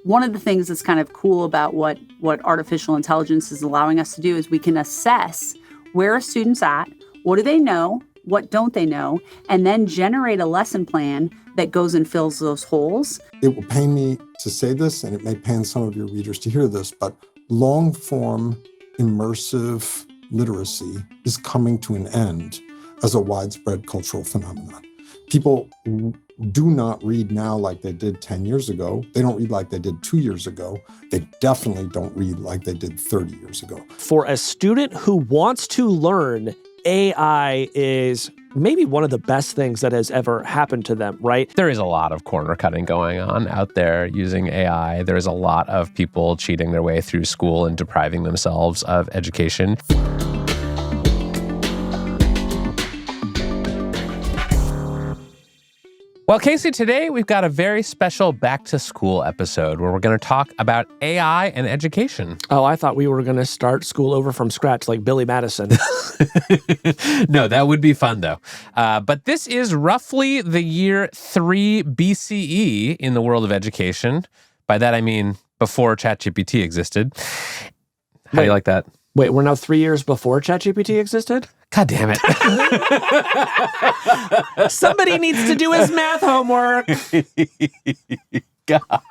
one of the things that's kind of cool about what artificial intelligence is allowing us to do is we can assess where a student's at, what do they know, what don't they know, and then generate a lesson plan that goes and fills those holes. It will pain me to say this, and it may pain some of your readers to hear this, but long-form immersive literacy is coming to an end as a widespread cultural phenomenon. People do not read now like they did 10 years ago. They don't read like they did 2 years ago. They definitely don't read like they did 30 years ago. For a student who wants to learn, AI is maybe one of the best things that has ever happened to them, right? There is a lot of corner cutting going on out there using AI. There's a lot of people cheating their way through school and depriving themselves of education. Well, Casey, today we've got a very special back-to-school episode where we're going to talk about AI and education. Oh, I thought we were going to start school over from scratch like Billy Madison. No, that would be fun, though. But this is roughly the year 3 BCE in the world of education. By that, I mean before ChatGPT existed. How do you like that? Wait, we're now 3 years before ChatGPT existed? God damn it. Somebody needs to do his math homework. God.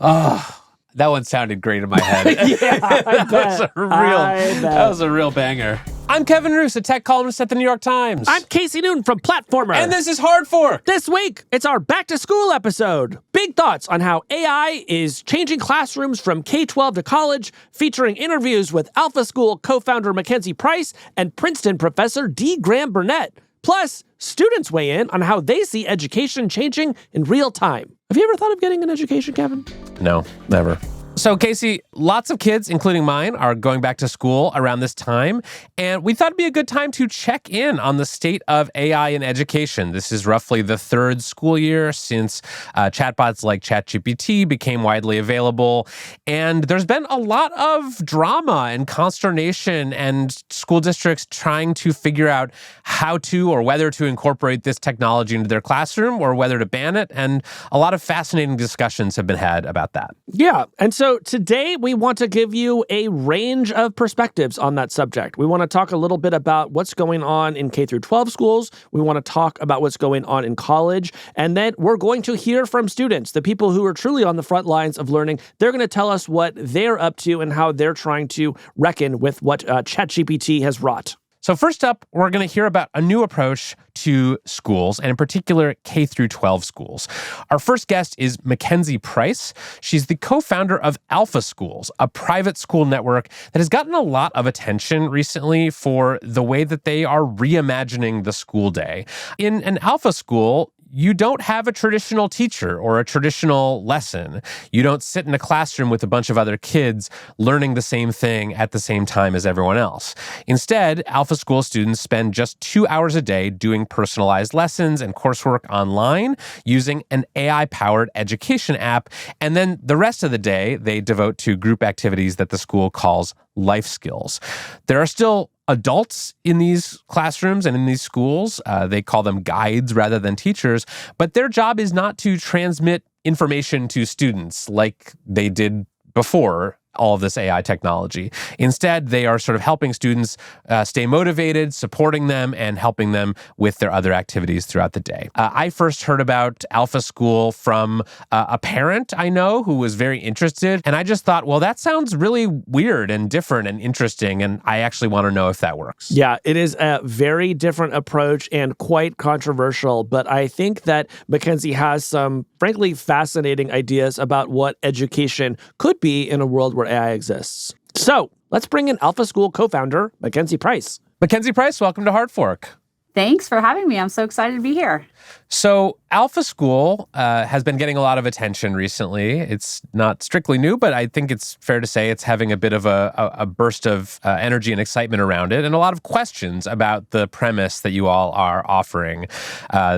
Oh, that one sounded great in my head. Yeah, that was a real banger. I'm Kevin Roos, a tech columnist at the New York Times. I'm Casey Newton from Platformer. And this is Hard Fork. This week, it's our back-to-school episode. Big thoughts on how AI is changing classrooms from K-12 to college, featuring interviews with Alpha School co-founder MacKenzie Price and Princeton professor D. Graham Burnett. Plus, students weigh in on how they see education changing in real time. Have you ever thought of getting an education, Kevin? No, never. So, Casey, lots of kids, including mine, are going back to school around this time, and we thought it'd be a good time to check in on the state of AI in education. This is roughly the third school year since chatbots like ChatGPT became widely available, and there's been a lot of drama and consternation and school districts trying to figure out how to or whether to incorporate this technology into their classroom or whether to ban it, and a lot of fascinating discussions have been had about that. Yeah, and so today we want to give you a range of perspectives on that subject. We want to talk a little bit about what's going on in K through 12 schools. We want to talk about what's going on in college. And then we're going to hear from students, the people who are truly on the front lines of learning. They're going to tell us what they're up to and how they're trying to reckon with what ChatGPT has wrought. So first up, we're going to hear about a new approach to schools, and in particular, K through 12 schools. Our first guest is MacKenzie Price. She's the co-founder of Alpha Schools, a private school network that has gotten a lot of attention recently for the way that they are reimagining the school day. In an Alpha school, you don't have a traditional teacher or a traditional lesson. You don't sit in a classroom with a bunch of other kids learning the same thing at the same time as everyone else. Instead, Alpha School students spend just 2 hours a day doing personalized lessons and coursework online using an AI-powered education app. And then the rest of the day, they devote to group activities that the school calls life skills. There are still adults in these classrooms and in these schools. They call them guides rather than teachers, but their job is not to transmit information to students like they did before all of this AI technology. Instead, they are sort of helping students stay motivated, supporting them, and helping them with their other activities throughout the day. I first heard about Alpha School from a parent I know who was very interested, and I just thought, well, that sounds really weird and different and interesting, and I actually want to know if that works. Yeah, it is a very different approach and quite controversial, but I think that MacKenzie has some, frankly, fascinating ideas about what education could be in a world where AI exists. So let's bring in Alpha School co-founder MacKenzie Price. MacKenzie Price, welcome to Hard Fork. Thanks for having me. I'm so excited to be here. So Alpha School has been getting a lot of attention recently. It's not strictly new, but I think it's fair to say it's having a bit of a burst of energy and excitement around it, and a lot of questions about the premise that you all are offering.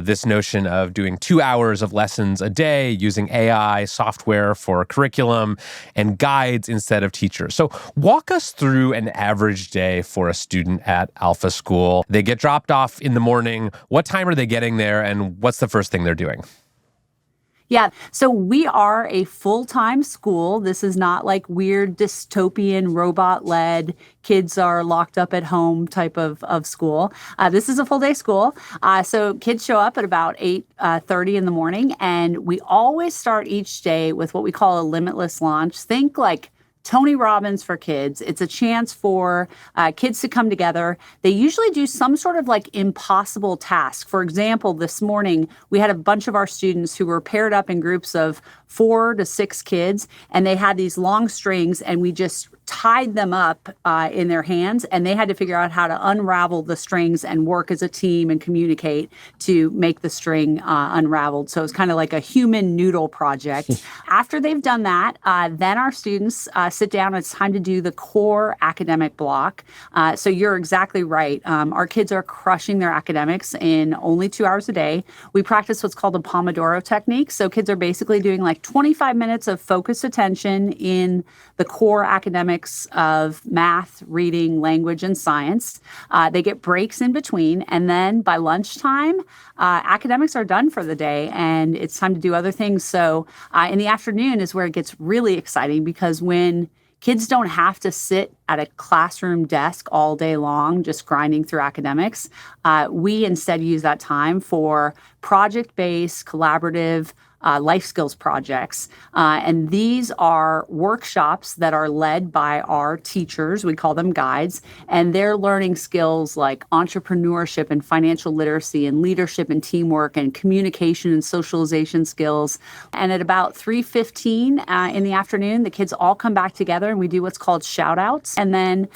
This notion of doing 2 hours of lessons a day using AI software for curriculum and guides instead of teachers. So walk us through an average day for a student at Alpha School. They get dropped off in the morning. What time are they getting there, and what's the first thing they're doing? Yeah. So we are a full-time school. This is not like weird dystopian robot-led kids are locked up at home type of school. This is a full-day school. So kids show up at about 8:30 in the morning, and we always start each day with what we call a limitless launch. Think like Tony Robbins for kids. It's a chance for kids to come together. They usually do some sort of like impossible task. For example, this morning, we had a bunch of our students who were paired up in groups of 4 to 6 kids, and they had these long strings, and we just tied them up in their hands, and they had to figure out how to unravel the strings and work as a team and communicate to make the string unraveled. So it's kind of like a human noodle project. After they've done that, then our students sit down. It's time to do the core academic block. So you're exactly right. Our kids are crushing their academics in only 2 hours a day. We practice what's called a Pomodoro technique. So kids are basically doing like 25 minutes of focused attention in the core academics of math, reading, language, and science. They get breaks in between. And then by lunchtime, academics are done for the day, and it's time to do other things. So in the afternoon is where it gets really exciting, because when kids don't have to sit at a classroom desk all day long just grinding through academics, we instead use that time for project-based, collaborative life skills projects. And these are workshops that are led by our teachers. We call them guides. And they're learning skills like entrepreneurship and financial literacy and leadership and teamwork and communication and socialization skills. And at about 3:15 in the afternoon, the kids all come back together and we do what's called shout outs. And then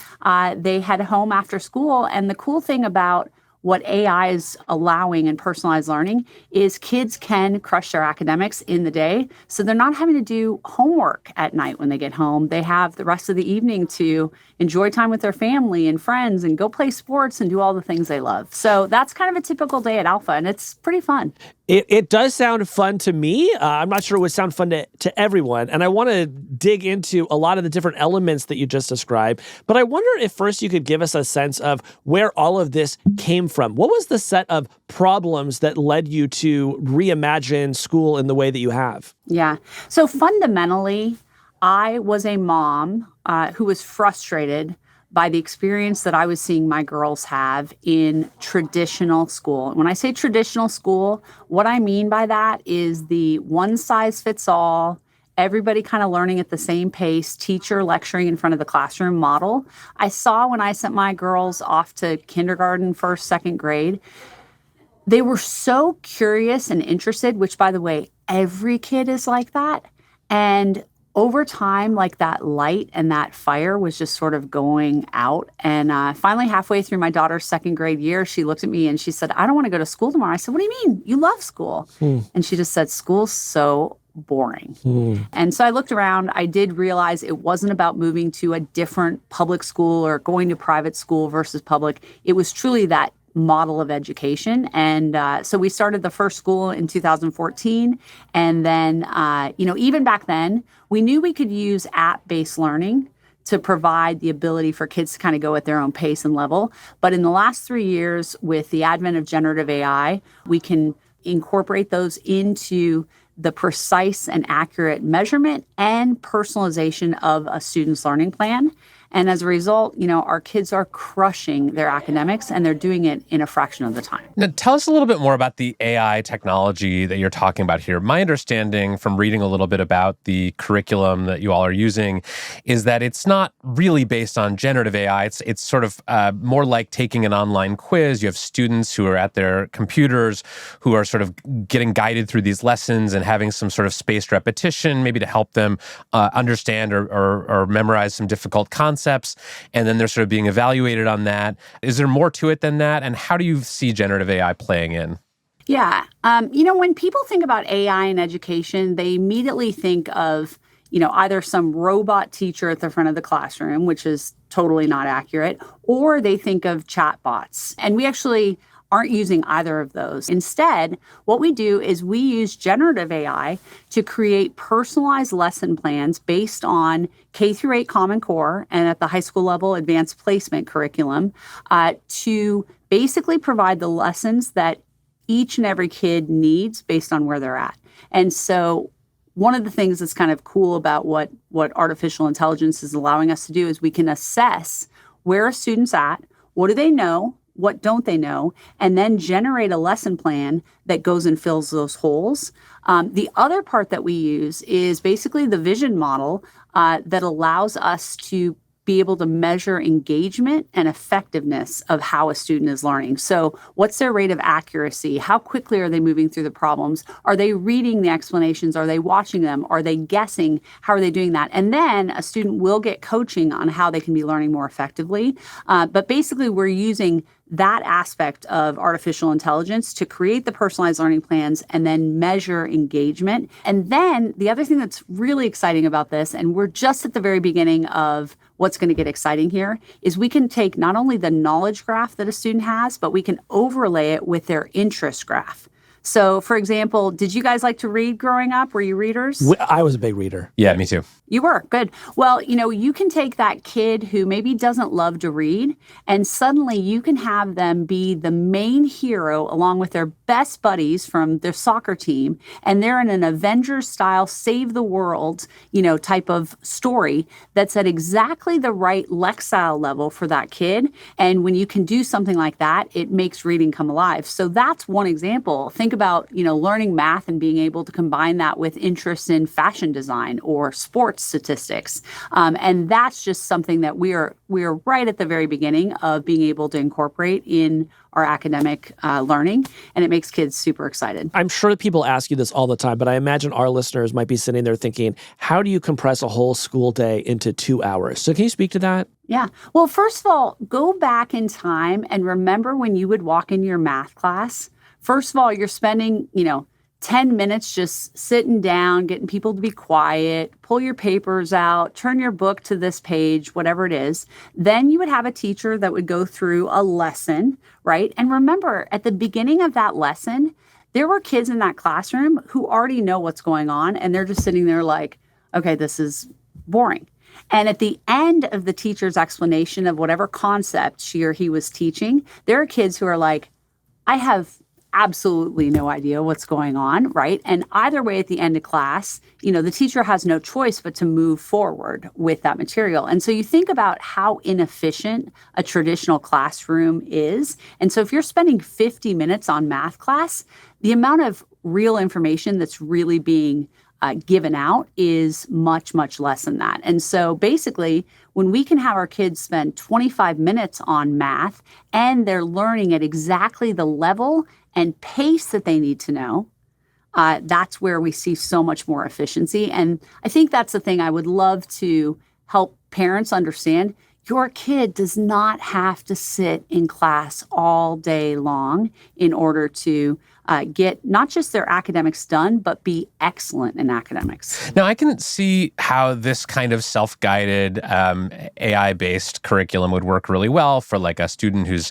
they head home after school. And the cool thing about what AI is allowing in personalized learning is kids can crush their academics in the day. So they're not having to do homework at night when they get home. They have the rest of the evening to enjoy time with their family and friends and go play sports and do all the things they love. So that's kind of a typical day at Alpha, and it's pretty fun. It does sound fun to me. I'm not sure it would sound fun to everyone. And I want to dig into a lot of the different elements that you just described. But I wonder if first you could give us a sense of where all of this came from. What was the set of problems that led you to reimagine school in the way that you have? Yeah. So fundamentally, I was a mom who was frustrated by the experience that I was seeing my girls have in traditional school. When I say traditional school, what I mean by that is the one size fits all, everybody kind of learning at the same pace, teacher lecturing in front of the classroom model. I saw when I sent my girls off to kindergarten, first, second grade, they were so curious and interested, which, by the way, every kid is like that. And over time, like that light and that fire was just sort of going out. And finally, halfway through my daughter's second grade year, she looked at me and she said, "I don't want to go to school tomorrow." I said, "What do you mean? You love school." And she just said, "School's so boring." And so I looked around. I did realize it wasn't about moving to a different public school or going to private school versus public. It was truly that model of education. And so we started the first school in 2014. And then, even back then, we knew we could use app-based learning to provide the ability for kids to kind of go at their own pace and level. But in the last 3 years, with the advent of generative AI, we can incorporate those into the precise and accurate measurement and personalization of a student's learning plan. And as a result, our kids are crushing their academics, and they're doing it in a fraction of the time. Now, tell us a little bit more about the AI technology that you're talking about here. My understanding from reading a little bit about the curriculum that you all are using is that it's not really based on generative AI. It's sort of more like taking an online quiz. You have students who are at their computers who are sort of getting guided through these lessons and having some sort of spaced repetition, maybe to help them understand or memorize some difficult concepts. And then they're sort of being evaluated on that. Is there more to it than that? And how do you see generative AI playing in? Yeah. When people think about AI in education, they immediately think of, either some robot teacher at the front of the classroom, which is totally not accurate, or they think of chatbots. And we actually aren't using either of those. Instead, what we do is we use generative AI to create personalized lesson plans based on K-8 Common Core and at the high school level advanced placement curriculum to basically provide the lessons that each and every kid needs based on where they're at. And so one of the things that's kind of cool about what artificial intelligence is allowing us to do is we can assess where a student's at, what do they know, what don't they know, and then generate a lesson plan that goes and fills those holes. The other part that we use is basically the vision model that allows us to be able to measure engagement and effectiveness of how a student is learning. So what's their rate of accuracy? How quickly are they moving through the problems? Are they reading the explanations? Are they watching them? Are they guessing? How are they doing that? And then a student will get coaching on how they can be learning more effectively. But basically, we're using that aspect of artificial intelligence to create the personalized learning plans and then measure engagement. And then the other thing that's really exciting about this, and we're just at the very beginning of what's going to get exciting here, is we can take not only the knowledge graph that a student has, but we can overlay it with their interest graph. So, for example, did you guys like to read growing up? Were you readers? I was a big reader. Yeah, me too. You were. Good. Well, you can take that kid who maybe doesn't love to read, and suddenly you can have them be the main hero along with their best buddies from their soccer team, and they're in an Avengers-style save the world, type of story that's at exactly the right lexile level for that kid. And when you can do something like that, it makes reading come alive. So that's one example. Think about, learning math and being able to combine that with interest in fashion design or sports statistics. And that's just something that we are right at the very beginning of being able to incorporate in our academic learning, and it makes kids super excited. I'm sure that people ask you this all the time, but I imagine our listeners might be sitting there thinking, how do you compress a whole school day into 2 hours? So can you speak to that? Yeah. Well, first of all, go back in time and remember when you would walk into your math class. First of all, you're spending, 10 minutes just sitting down, getting people to be quiet, pull your papers out, turn your book to this page, whatever it is. Then you would have a teacher that would go through a lesson, right? And remember, at the beginning of that lesson, there were kids in that classroom who already know what's going on, and they're just sitting there like, okay, this is boring. And at the end of the teacher's explanation of whatever concept she or he was teaching, there are kids who are like, I have absolutely no idea what's going on, right? And either way, at the end of class, the teacher has no choice but to move forward with that material. And so you think about how inefficient a traditional classroom is. And so if you're spending 50 minutes on math class, the amount of real information that's really being given out is much, much less than that. And so basically, when we can have our kids spend 25 minutes on math and they're learning at exactly the level and pace that they need to know, that's where we see so much more efficiency. And I think that's the thing I would love to help parents understand. Your kid does not have to sit in class all day long in order to get not just their academics done, but be excellent in academics. Now, I can see how this kind of self-guided AI-based curriculum would work really well for like a student who's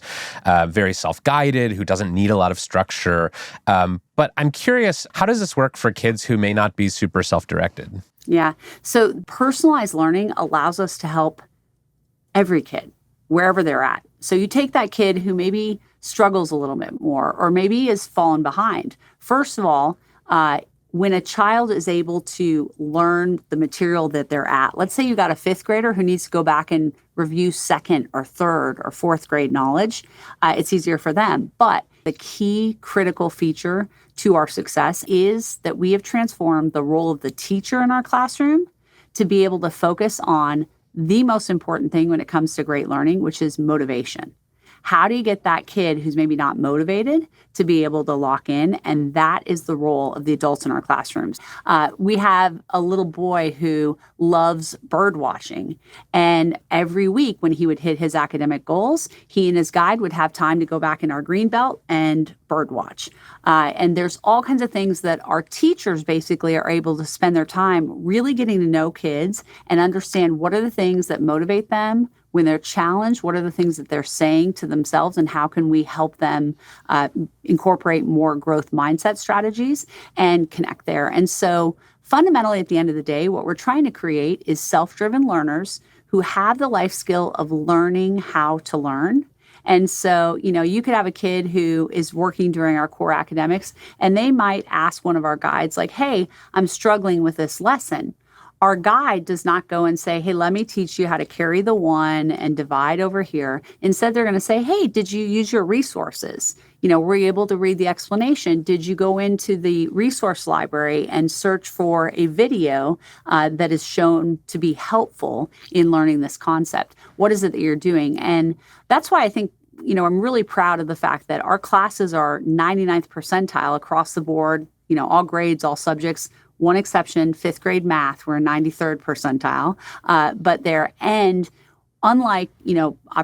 very self-guided, who doesn't need a lot of structure. But I'm curious, how does this work for kids who may not be super self-directed? Yeah. So personalized learning allows us to help every kid, wherever they're at. So you take that kid who maybe struggles a little bit more or maybe is fallen behind. First of all, when a child is able to learn the material that they're at, let's say you got a fifth grader who needs to go back and review second or third or fourth grade knowledge, it's easier for them. But the key critical feature to our success is that we have transformed the role of the teacher in our classroom to be able to focus on the most important thing when it comes to great learning, which is motivation. How do you get that kid who's maybe not motivated to be able to lock in? And that is the role of the adults in our classrooms. We have a little boy who loves bird watching. And every week when he would hit his academic goals, he and his guide would have time to go back in our green belt and bird watch. And there's all kinds of things that our teachers basically are able to spend their time really getting to know kids and understand what are the things that motivate them when they're challenged, what are the things that they're saying to themselves, and how can we help them incorporate more growth mindset strategies and connect there. And so fundamentally, at the end of the day, what we're trying to create is self-driven learners who have the life skill of learning how to learn. And so, you could have a kid who is working during our core academics, and they might ask one of our guides, like, hey, I'm struggling with this lesson. Our guide does not go and say, hey, let me teach you how to carry the one and divide over here. Instead, they're going to say, hey, did you use your resources? Were you able to read the explanation? Did you go into the resource library and search for a video that is shown to be helpful in learning this concept? What is it that you're doing? And that's why I think, I'm really proud of the fact that our classes are 99th percentile across the board, all grades, all subjects. One exception, 5th grade math, we're 93rd percentile. And unlike,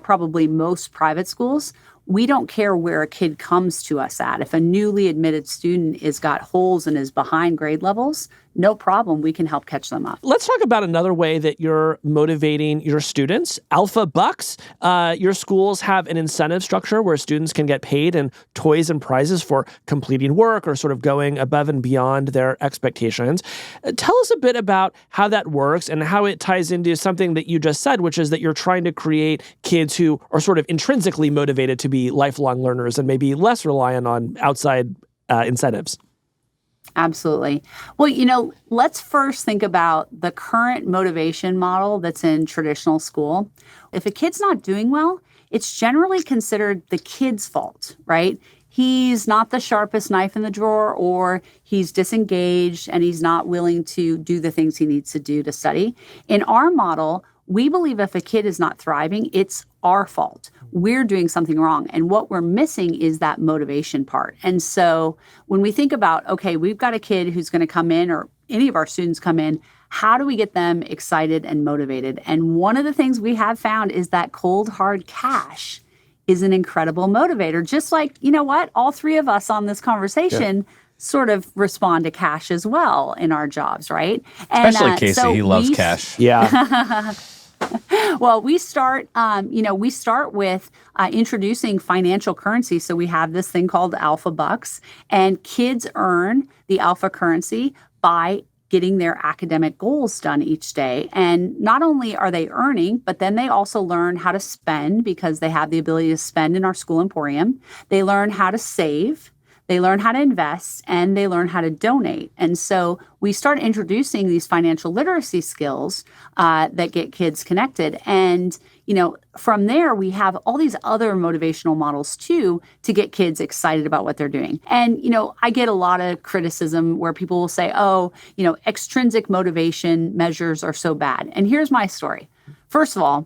probably most private schools, we don't care where a kid comes to us at. If a newly admitted student has got holes and is behind grade levels, no problem. We can help catch them up. Let's talk about another way that you're motivating your students. Alpha Bucks. Your schools have an incentive structure where students can get paid in toys and prizes for completing work or sort of going above and beyond their expectations. Tell us a bit about how that works and how it ties into something that you just said, which is that you're trying to create kids who are sort of intrinsically motivated to be lifelong learners and maybe less reliant on outside incentives. Absolutely. Well, let's first think about the current motivation model that's in traditional school. If a kid's not doing well, it's generally considered the kid's fault, right? He's not the sharpest knife in the drawer, or he's disengaged and he's not willing to do the things he needs to do to study. In our model, we believe if a kid is not thriving, it's our fault. We're doing something wrong. And what we're missing is that motivation part. And so when we think about, okay, we've got a kid who's going to come in, or any of our students come in, how do we get them excited and motivated? And one of the things we have found is that cold, hard cash is an incredible motivator. Just like, all three of us on this conversation sort of respond to cash as well in our jobs, right? Especially Casey, he loves cash. Yeah. Well, we start with introducing financial currency. So we have this thing called Alpha Bucks, and kids earn the Alpha currency by getting their academic goals done each day. And not only are they earning, but then they also learn how to spend, because they have the ability to spend in our school emporium. They learn how to save. They learn how to invest, and they learn how to donate. And so we start introducing these financial literacy skills that get kids connected. And, from there, we have all these other motivational models, too, to get kids excited about what they're doing. And, I get a lot of criticism where people will say, extrinsic motivation measures are so bad. And here's my story. First of all,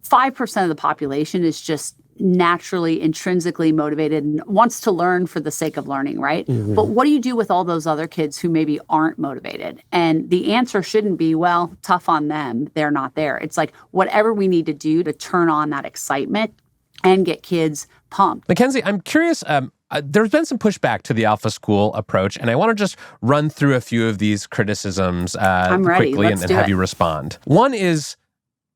5% of the population is just naturally intrinsically motivated and wants to learn for the sake of learning, right? Mm-hmm. But what do you do with all those other kids who maybe aren't motivated? And the answer shouldn't be, well, tough on them, they're not there. It's like whatever we need to do to turn on that excitement and get kids pumped. MacKenzie, I'm curious, there's been some pushback to the Alpha School approach, and I want to just run through a few of these criticisms quickly and have you respond. One is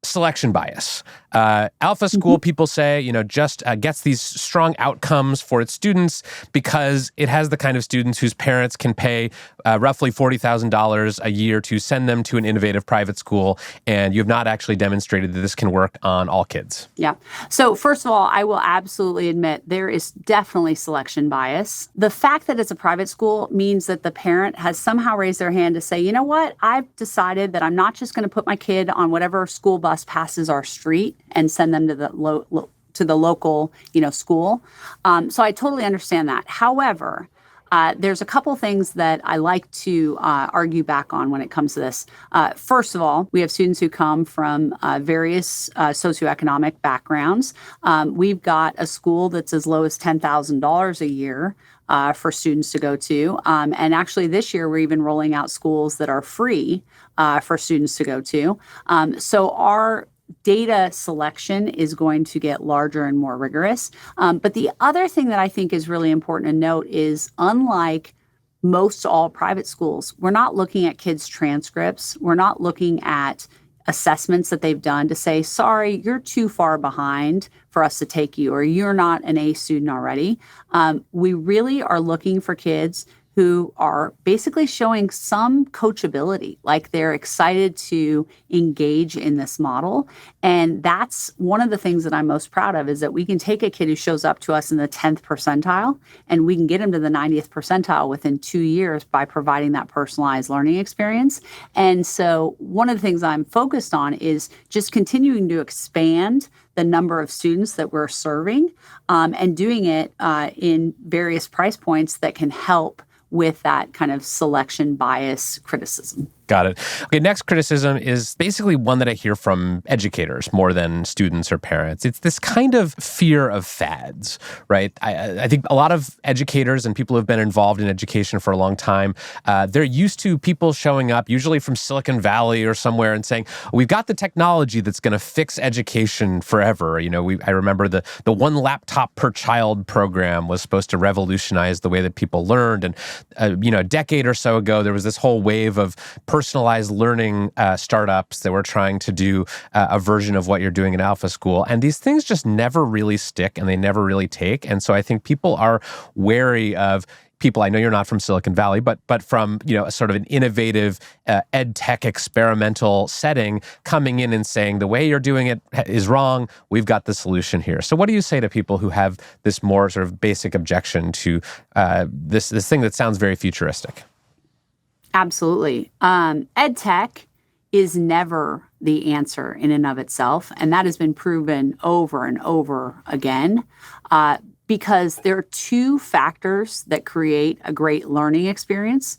selection bias. Alpha School, people say, just gets these strong outcomes for its students because it has the kind of students whose parents can pay roughly $40,000 a year to send them to an innovative private school, and you have not actually demonstrated that this can work on all kids. Yeah. So first of all, I will absolutely admit there is definitely selection bias. The fact that it's a private school means that the parent has somehow raised their hand to say, you know what, I've decided that I'm not just going to put my kid on whatever school bus passes our street and send them to the local, school. So I totally understand that. However, there's a couple things that I like to argue back on when it comes to this. First of all, we have students who come from various socioeconomic backgrounds. We've got a school that's as low as $10,000 a year for students to go to. And actually this year, we're even rolling out schools that are free for students to go to. So our data selection is going to get larger and more rigorous. But the other thing that I think is really important to note is, unlike most all private schools, we're not looking at kids' transcripts. We're not looking at assessments that they've done to say, sorry, you're too far behind for us to take you, or you're not an A student already. We really are looking for kids who are basically showing some coachability, like they're excited to engage in this model. And that's one of the things that I'm most proud of, is that we can take a kid who shows up to us in the 10th percentile and we can get him to the 90th percentile within 2 years by providing that personalized learning experience. And so one of the things I'm focused on is just continuing to expand the number of students that we're serving, and doing it in various price points that can help with that kind of selection bias criticism. Got it. Okay, next criticism is basically one that I hear from educators more than students or parents. It's this kind of fear of fads, right? I think a lot of educators and people who have been involved in education for a long time, they're used to people showing up, usually from Silicon Valley or somewhere, and saying, we've got the technology that's going to fix education forever. You know, I remember the one laptop per child program was supposed to revolutionize the way that people learned. And, a decade or so ago, there was this whole wave of personalized learning startups that were trying to do a version of what you're doing in Alpha School. And these things just never really stick and they never really take. And so I think people are wary of people. I know you're not from Silicon Valley, but from, a sort of an innovative ed tech experimental setting coming in and saying the way you're doing it is wrong. We've got the solution here. So what do you say to people who have this more sort of basic objection to this thing that sounds very futuristic? Absolutely. Ed tech is never the answer in and of itself. And that has been proven over and over again, because there are two factors that create a great learning experience.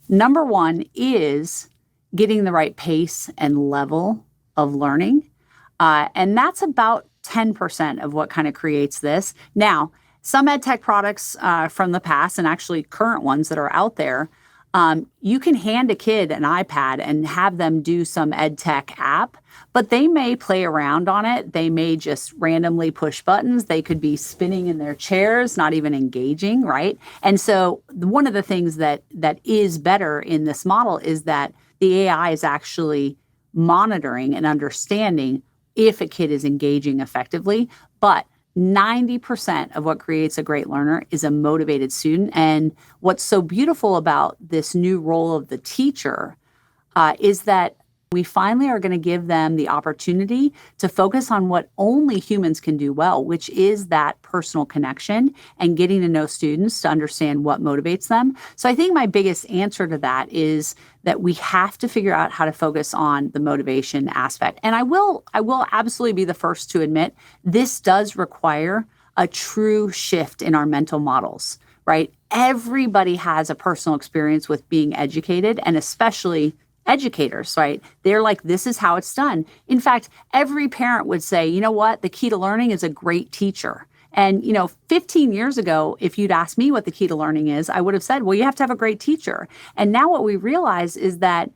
Number one is getting the right pace and level of learning. And that's about 10% of what kind of creates this. Now, some ed tech products from the past, and actually current ones that are out there, you can hand a kid an iPad and have them do some ed tech app, but they may play around on it. They may just randomly push buttons. They could be spinning in their chairs, not even engaging, right? And so one of the things that is better in this model is that the AI is actually monitoring and understanding if a kid is engaging effectively. But 90% of what creates a great learner is a motivated student. And what's so beautiful about this new role of the teacher is that we finally are going to give them the opportunity to focus on what only humans can do well, which is that personal connection and getting to know students to understand what motivates them. So I think my biggest answer to that is that we have to figure out how to focus on the motivation aspect. And I will absolutely be the first to admit this does require a true shift in our mental models, right? Everybody has a personal experience with being educated, and especially educators, right? They're like, this is how it's done. In fact, every parent would say, you know what? The key to learning is a great teacher. And, 15 years ago, if you'd asked me what the key to learning is, I would have said, well, you have to have a great teacher. And now what we realize is that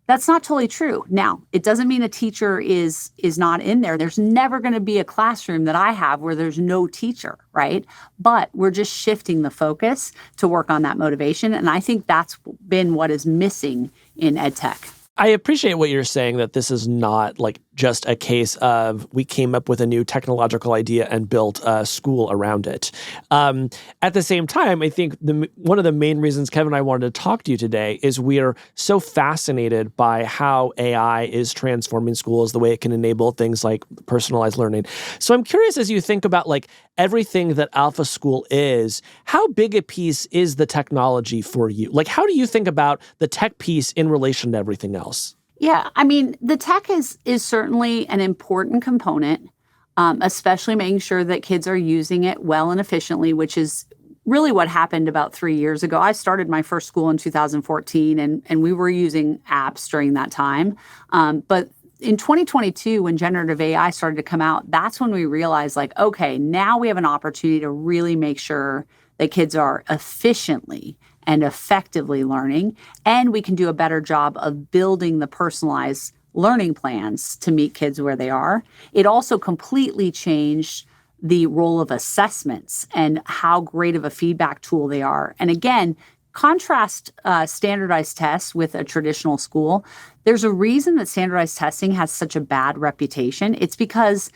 that's not totally true. Now, it doesn't mean a teacher is not in there. There's never going to be a classroom that I have where there's no teacher, right? But we're just shifting the focus to work on that motivation. And I think that's been what is missing in ed tech. I appreciate what you're saying, that this is not like just a case of we came up with a new technological idea and built a school around it. At the same time, I think one of the main reasons Kevin and I wanted to talk to you today is we are so fascinated by how AI is transforming schools, the way it can enable things like personalized learning. So I'm curious, as you think about like everything that Alpha School is, how big a piece is the technology for you? Like, how do you think about the tech piece in relation to everything else? Yeah, I mean, the tech is certainly an important component, especially making sure that kids are using it well and efficiently, which is really what happened about 3 years ago. I started my first school in 2014, and we were using apps during that time. But in 2022, when generative AI started to come out, that's when we realized, like, okay, now we have an opportunity to really make sure that kids are efficiently and effectively learning, and we can do a better job of building the personalized learning plans to meet kids where they are. It also completely changed the role of assessments and how great of a feedback tool they are. And again, contrast standardized tests with a traditional school. There's a reason that standardized testing has such a bad reputation. It's because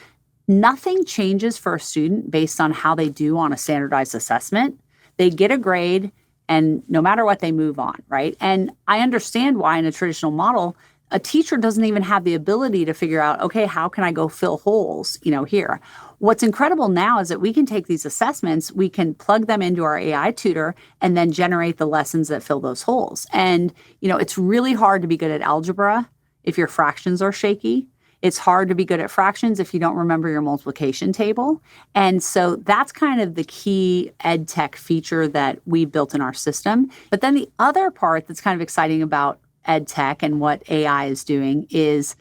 nothing changes for a student based on how they do on a standardized assessment. They get a grade, And no matter what, they move on, right? And I understand why in a traditional model, a teacher doesn't even have the ability to figure out, okay, how can I go fill holes, here? What's incredible now is that we can take these assessments, we can plug them into our AI tutor, and then generate the lessons that fill those holes. And, it's really hard to be good at algebra if your fractions are shaky. It's hard to be good at fractions if you don't remember your multiplication table. And so that's kind of the key ed tech feature that we built in our system. But then the other part that's kind of exciting about ed tech and what AI is doing is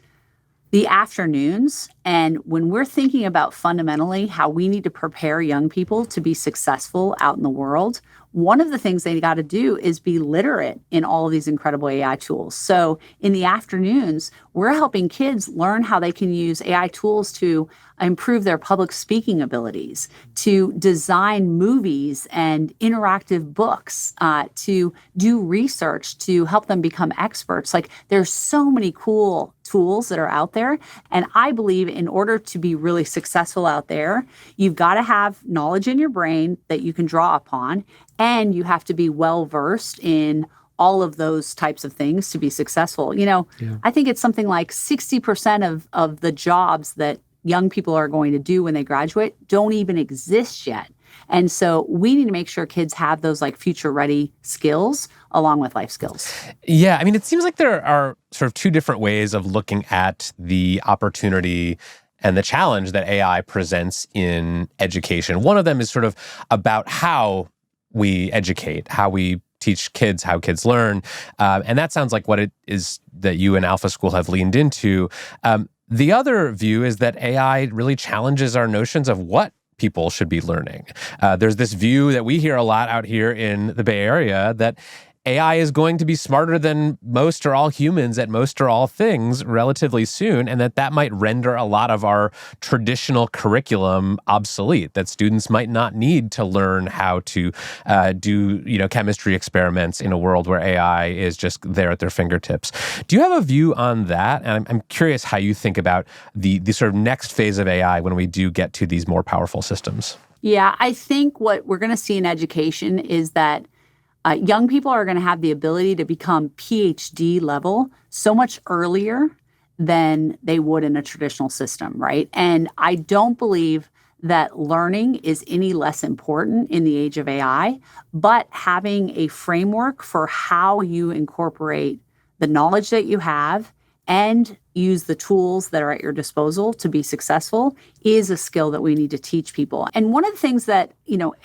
the afternoons. And when we're thinking about fundamentally how we need to prepare young people to be successful out in the world, one of the things they got to do is be literate in all of these incredible AI tools. So in the afternoons, we're helping kids learn how they can use AI tools to improve their public speaking abilities, to design movies and interactive books, to do research, to help them become experts. Like, there's so many cool tools that are out there. And I believe in order to be really successful out there, you've got to have knowledge in your brain that you can draw upon, and you have to be well-versed in all of those types of things to be successful. I think it's something like 60% of the jobs that young people are going to do when they graduate don't even exist yet. And so we need to make sure kids have those like future-ready skills along with life skills. Yeah, I mean, it seems like there are sort of two different ways of looking at the opportunity and the challenge that AI presents in education. One of them is sort of about how we educate, how we teach kids, how kids learn. And that sounds like what it is that you and Alpha School have leaned into. The other view is that AI really challenges our notions of what people should be learning. There's this view that we hear a lot out here in the Bay Area that AI is going to be smarter than most or all humans at most or all things relatively soon, and that might render a lot of our traditional curriculum obsolete, that students might not need to learn how to do chemistry experiments in a world where AI is just there at their fingertips. Do you have a view on that? And I'm curious how you think about the sort of next phase of AI when we do get to these more powerful systems. Yeah, I think what we're going to see in education is that young people are going to have the ability to become PhD level so much earlier than they would in a traditional system, right? And I don't believe that learning is any less important in the age of AI, but having a framework for how you incorporate the knowledge that you have and use the tools that are at your disposal to be successful is a skill that we need to teach people. And one of the things that,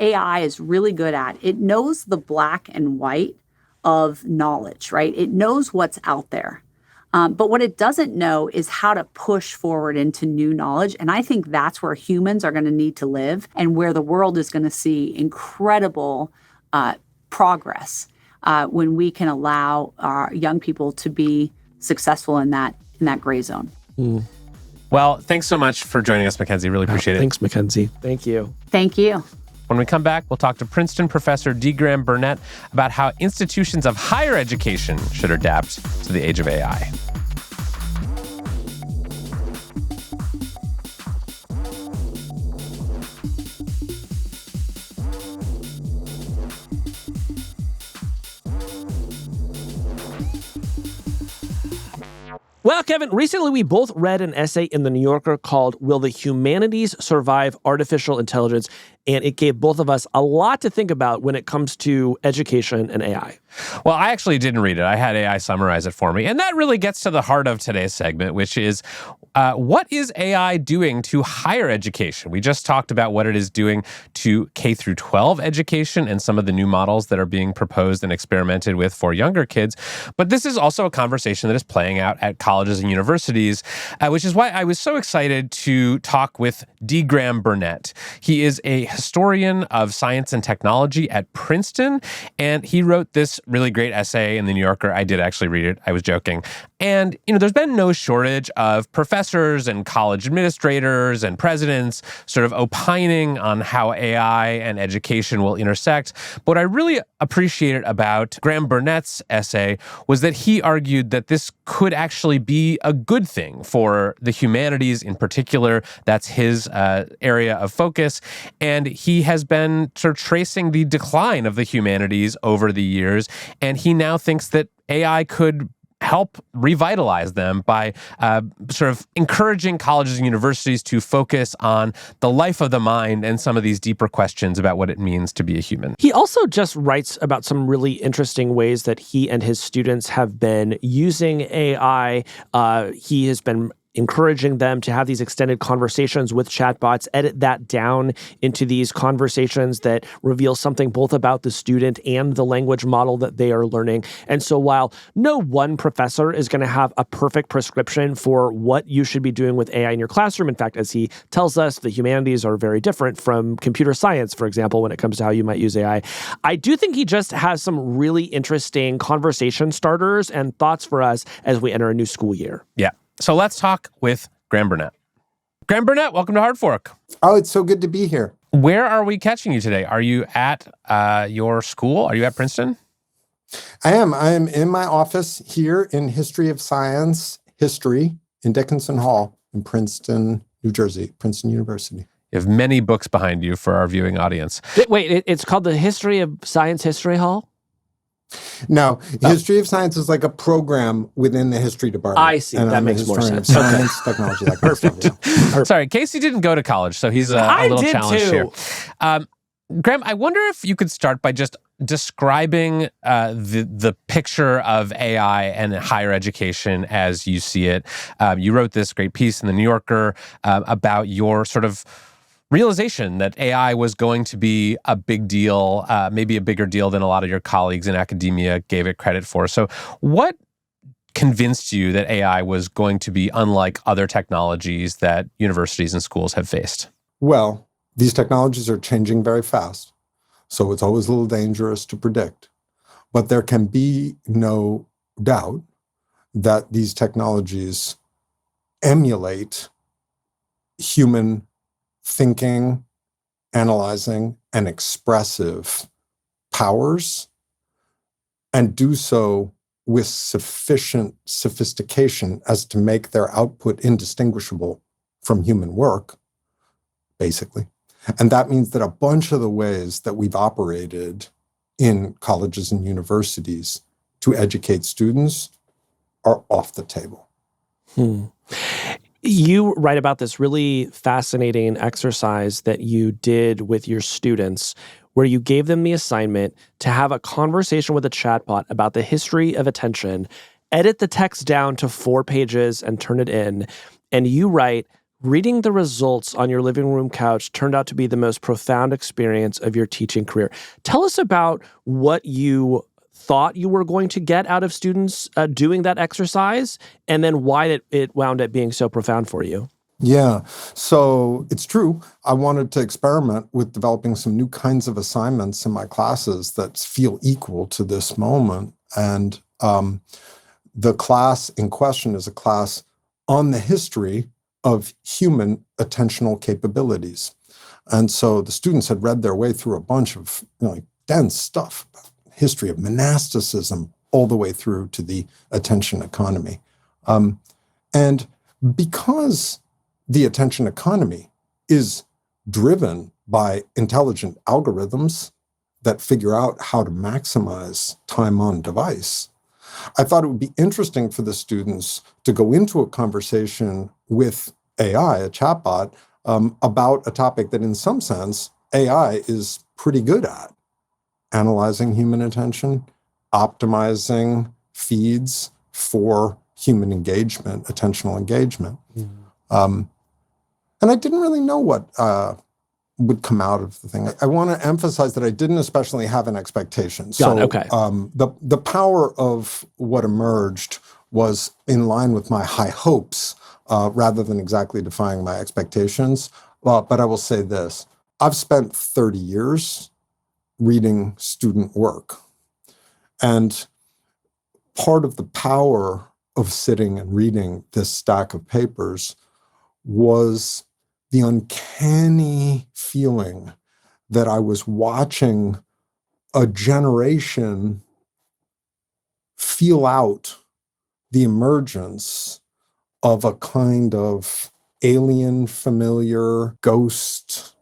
AI is really good at, it knows the black and white of knowledge, right? It knows what's out there. But what it doesn't know is how to push forward into new knowledge. And I think that's where humans are going to need to live and where the world is going to see incredible progress when we can allow our young people to be successful in that gray zone. Well, thanks so much for joining us, MacKenzie. Really appreciate it. Thanks, MacKenzie. Thank you. Thank you. When we come back, we'll talk to Princeton professor D. Graham Burnett about how institutions of higher education should adapt to the age of AI. Well, Kevin, recently we both read an essay in The New Yorker called Will the Humanities Survive Artificial Intelligence? And it gave both of us a lot to think about when it comes to education and AI. Well, I actually didn't read it. I had AI summarize it for me. And that really gets to the heart of today's segment, which is what is AI doing to higher education? We just talked about what it is doing to K through 12 education and some of the new models that are being proposed and experimented with for younger kids. But this is also a conversation that is playing out at colleges and universities, which is why I was so excited to talk with D. Graham Burnett. He is a historian of science and technology at Princeton, and he wrote this really great essay in The New Yorker. I did actually read it. I was joking. And, there's been no shortage of professors professors and college administrators and presidents sort of opining on how AI and education will intersect. But what I really appreciated about Graham Burnett's essay was that he argued that this could actually be a good thing for the humanities in particular. That's his area of focus. And he has been sort of tracing the decline of the humanities over the years. And he now thinks that AI could help revitalize them by sort of encouraging colleges and universities to focus on the life of the mind and some of these deeper questions about what it means to be a human. He also just writes about some really interesting ways that he and his students have been using AI. He has been encouraging them to have these extended conversations with chatbots, edit that down into these conversations that reveal something both about the student and the language model that they are learning. And so while no one professor is going to have a perfect prescription for what you should be doing with AI in your classroom, in fact, as he tells us, the humanities are very different from computer science, for example, when it comes to how you might use AI. I do think he just has some really interesting conversation starters and thoughts for us as we enter a new school year. Yeah. So let's talk with Graham Burnett. Graham Burnett, welcome to Hard Fork. Oh, it's so good to be here. Where are we catching you today? Are you at your school? Are you at Princeton? I am. I am in my office here in History of Science, History in Dickinson Hall in Princeton, New Jersey, Princeton University. You have many books behind you for our viewing audience. Wait, it's called the History of Science History Hall? No, History of Science is like a program within the history department. I see. And that I'm makes a more historian sense. of science, technology, that kind of stuff. Yeah. Sorry, Casey didn't go to college, so he's a little challenged here. Graham, I wonder if you could start by just describing the picture of AI and higher education as you see it. You wrote this great piece in The New Yorker about your sort of realization that AI was going to be a big deal, maybe a bigger deal than a lot of your colleagues in academia gave it credit for. So what convinced you that AI was going to be unlike other technologies that universities and schools have faced? Well, these technologies are changing very fast, so it's always a little dangerous to predict. But there can be no doubt that these technologies emulate human thinking, analyzing, and expressive powers, and do so with sufficient sophistication as to make their output indistinguishable from human work, basically. And that means that a bunch of the ways that we've operated in colleges and universities to educate students are off the table. You write about this really fascinating exercise that you did with your students where you gave them the assignment to have a conversation with a chatbot about the history of attention, edit the text down to 4 pages and turn it in. And you write, reading the results on your living room couch turned out to be the most profound experience of your teaching career. Tell us about what you thought you were going to get out of students doing that exercise, and then why it wound up being so profound for you. Yeah, so it's true. I wanted to experiment with developing some new kinds of assignments in my classes that feel equal to this moment. And the class in question is a class on the history of human attentional capabilities. And so the students had read their way through a bunch of dense stuff, history of monasticism, all the way through to the attention economy. And because the attention economy is driven by intelligent algorithms that figure out how to maximize time on device, I thought it would be interesting for the students to go into a conversation with AI, a chatbot, about a topic that in some sense AI is pretty good at: analyzing human attention, optimizing feeds for human engagement, attentional engagement. And I didn't really know what would come out of the thing. I want to emphasize that I didn't especially have an expectation. Okay. The power of what emerged was in line with my high hopes rather than exactly defying my expectations. But I will say this: I've spent 30 years reading student work. And part of the power of sitting and reading this stack of papers was the uncanny feeling that I was watching a generation feel out the emergence of a kind of alien, familiar, ghost,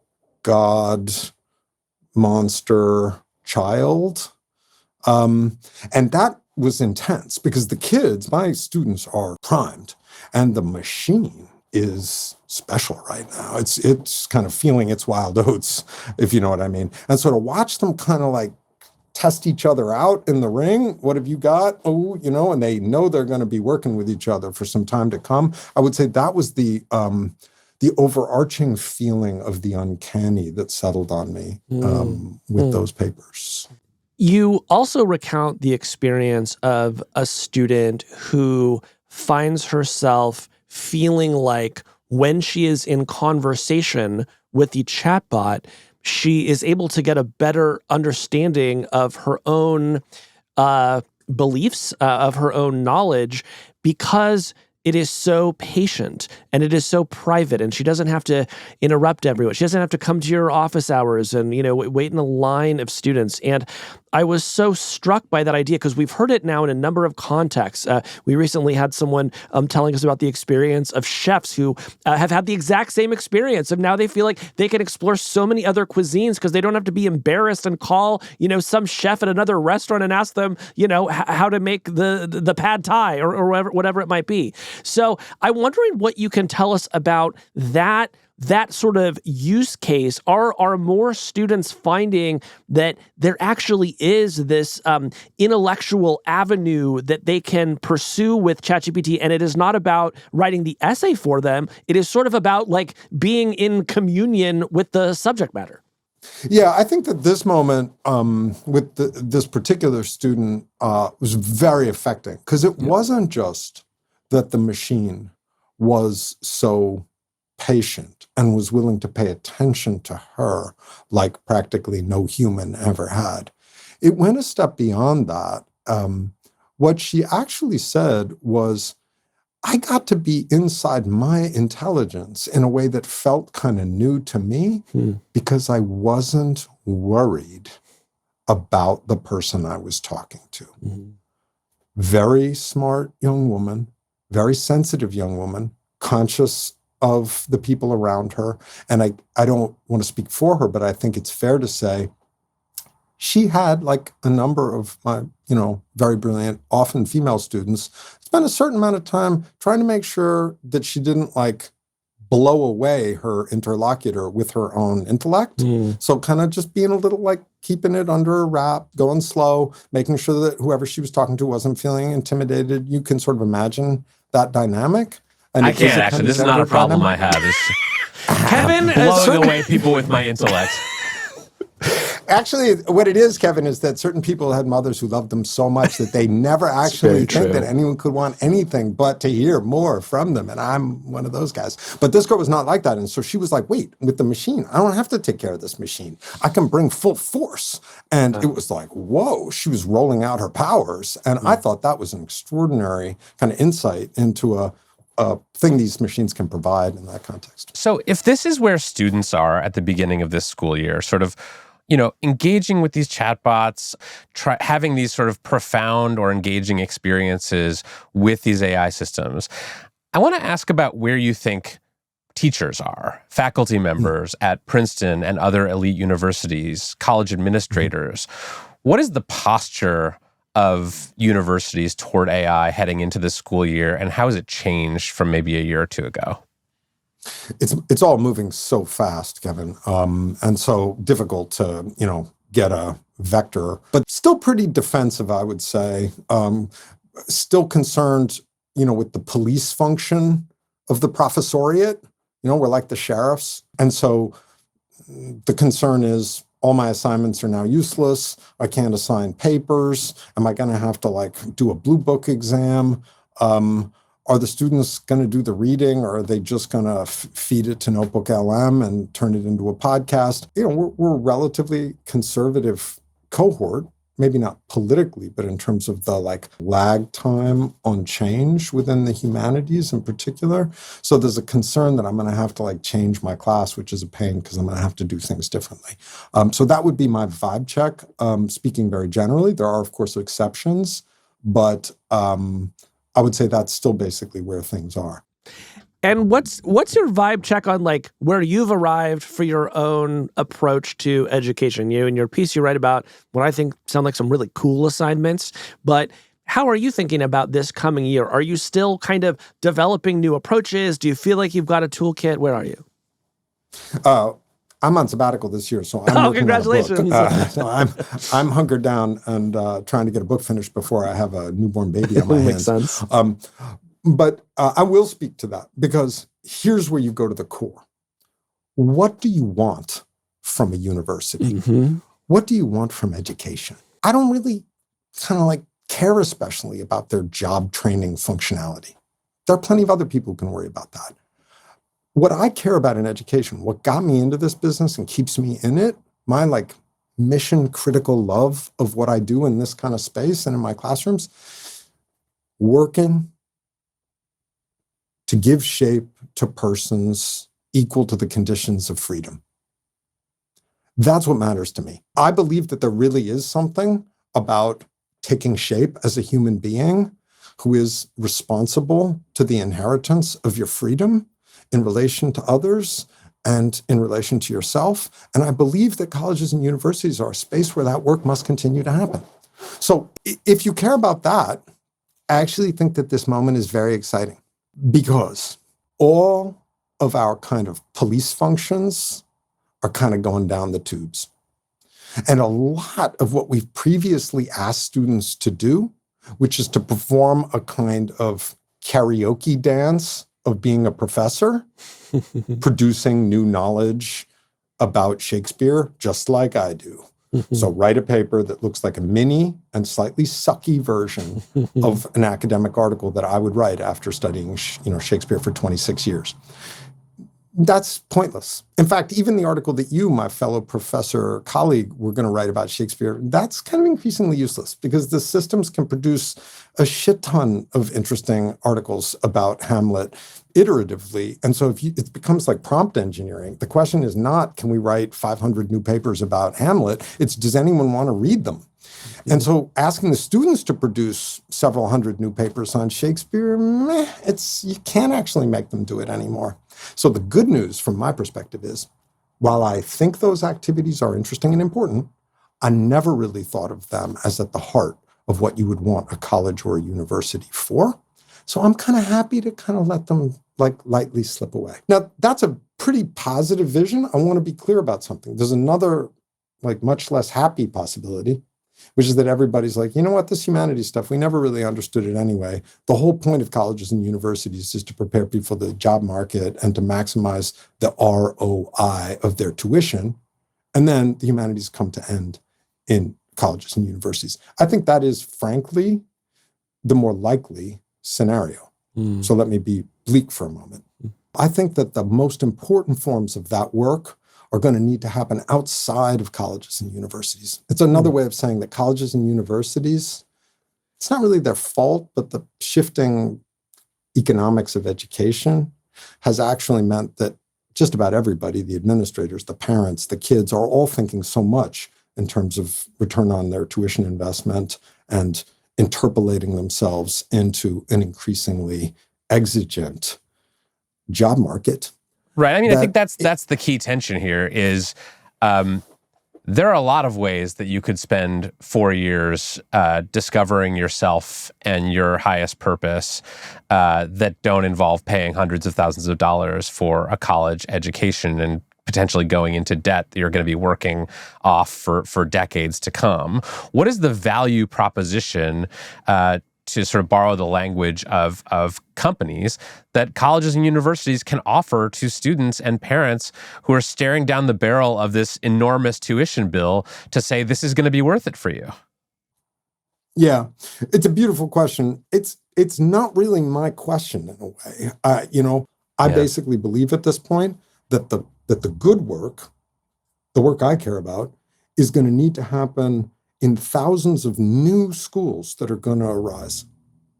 god, monster child. And that was intense because the kids, my students, are primed, and the machine is special right now. It's kind of feeling its wild oats, if you know what I mean. And so to watch them kind of like test each other out in the ring. What have you got? Oh, and they know they're going to be working with each other for some time to come. I would say that was the overarching feeling of the uncanny that settled on me with those papers. You also recount the experience of a student who finds herself feeling like when she is in conversation with the chatbot, she is able to get a better understanding of her own beliefs, of her own knowledge, because it is so patient and it is so private, and she doesn't have to interrupt everyone. She doesn't have to come to your office hours and, wait in a line of students. And I was so struck by that idea because we've heard it now in a number of contexts. We recently had someone telling us about the experience of chefs who have had the exact same experience, and now they feel like they can explore so many other cuisines because they don't have to be embarrassed and call, some chef at another restaurant and ask them, how to make the pad thai or whatever it might be. So I'm wondering what you can tell us about that sort of use case. Are more students finding that there actually is this intellectual avenue that they can pursue with ChatGPT, and it is not about writing the essay for them. It is sort of about like being in communion with the subject matter? Yeah, I think that this moment with this particular student was very affecting because it wasn't just that the machine was so patient and was willing to pay attention to her like practically no human ever had. It went a step beyond that. What she actually said was, I got to be inside my intelligence in a way that felt kind of new to me because I wasn't worried about the person I was talking to. Mm-hmm. Very smart young woman, very sensitive young woman, conscious of the people around her. And I don't want to speak for her, but I think it's fair to say she had, like a number of my, very brilliant, often female students, spent a certain amount of time trying to make sure that she didn't blow away her interlocutor with her own intellect. So kind of just being a little keeping it under a wrap, going slow, making sure that whoever she was talking to wasn't feeling intimidated. You can sort of imagine that dynamic. And I can't actually. This is not a problem I have. Kevin, blowing away people with my intellect. Actually, what it is, Kevin, is that certain people had mothers who loved them so much that they never actually think that anyone could want anything but to hear more from them. And I'm one of those guys. But this girl was not like that. And so she was like, wait, with the machine, I don't have to take care of this machine. I can bring full force. And it was like, whoa, she was rolling out her powers. And I thought that was an extraordinary kind of insight into a thing these machines can provide in that context. So if this is where students are at the beginning of this school year, sort of, engaging with these chatbots, having these sort of profound or engaging experiences with these AI systems, I want to ask about where you think teachers are, faculty members at Princeton and other elite universities, college administrators. What is the posture of universities toward AI heading into this school year, and how has it changed from maybe a year or two ago? It's all moving so fast, Kevin, and so difficult to get a vector, but still pretty defensive, I would say. Still concerned, with the police function of the professoriate. We're like the sheriffs, and so the concern is, all my assignments are now useless. I can't assign papers. Am I going to have to do a blue book exam? Are the students going to do the reading, or are they just going to feed it to Notebook LM and turn it into a podcast? We're a relatively conservative cohort maybe not politically, but in terms of the like lag time on change within the humanities in particular. So there's a concern that I'm going to have to like change my class, which is a pain because I'm going to have to do things differently. So that would be my vibe check. Speaking very generally, there are of course exceptions, but I would say that's still basically where things are. And what's your vibe check on like where you've arrived for your own approach to education? In your piece, you write about what I think sound like some really cool assignments, but how are you thinking about this coming year? Are you still kind of developing new approaches? Do you feel like you've got a toolkit? Where are you? I'm on sabbatical this year, so I'm congratulations! So I'm hunkered down and trying to get a book finished before I have a newborn baby on my hands. Makes sense. But I will speak to that because here's where you go to the core. What do you want from a university? Mm-hmm. What do you want from education? I don't really kind of like care especially about their job training functionality. There are plenty of other people who can worry about that. What I care about in education, what got me into this business and keeps me in it, my like mission critical love of what I do in this kind of space and in my classrooms, working to give shape to persons equal to the conditions of freedom. That's what matters to me. I believe that there really is something about taking shape as a human being who is responsible to the inheritance of your freedom in relation to others and in relation to yourself. And I believe that colleges and universities are a space where that work must continue to happen. So if you care about that, I actually think that this moment is very exciting. Because all of our kind of police functions are kind of going down the tubes. And a lot of what we've previously asked students to do, which is to perform a kind of karaoke dance of being a professor, producing new knowledge about Shakespeare, just like I do. So write a paper that looks like a mini and slightly sucky version of an academic article that I would write after studying, Shakespeare for 26 years. That's pointless. In fact, even the article that you, my fellow professor colleague, were going to write about Shakespeare, that's kind of increasingly useless because the systems can produce a shit ton of interesting articles about Hamlet iteratively. And so it becomes like prompt engineering. The question is not, can we write 500 new papers about Hamlet? It's, does anyone want to read them? And so asking the students to produce several hundred new papers on Shakespeare, you can't actually make them do it anymore. So the good news from my perspective is, while I think those activities are interesting and important, I never really thought of them as at the heart of what you would want a college or a university for. So I'm kind of happy to kind of let them like lightly slip away. Now, that's a pretty positive vision. I want to be clear about something. There's another like much less happy possibility, which is that everybody's like, you know what, this humanities stuff, we never really understood it anyway. The whole point of colleges and universities is to prepare people for the job market and to maximize the ROI of their tuition. And then the humanities come to end in colleges and universities. I think that is, frankly, the more likely scenario. So let me be bleak for a moment. I think that the most important forms of that work are going to need to happen outside of colleges and universities. It's another way of saying that colleges and universities, it's not really their fault, but the shifting economics of education has actually meant that just about everybody, the administrators, the parents, the kids, are all thinking so much in terms of return on their tuition investment and interpolating themselves into an increasingly exigent job market. Right. I mean, I think that's the key tension here is there are a lot of ways that you could spend 4 years discovering yourself and your highest purpose that don't involve paying hundreds of thousands of dollars for a college education and potentially going into debt that you're going to be working off for decades to come. What is the value proposition to sort of borrow the language of companies that colleges and universities can offer to students and parents who are staring down the barrel of this enormous tuition bill to say this is going to be worth it for you? Yeah, it's a beautiful question. It's not really my question in a way. I basically believe at this point that the good work, the work I care about, is going to need to happen in thousands of new schools that are going to arise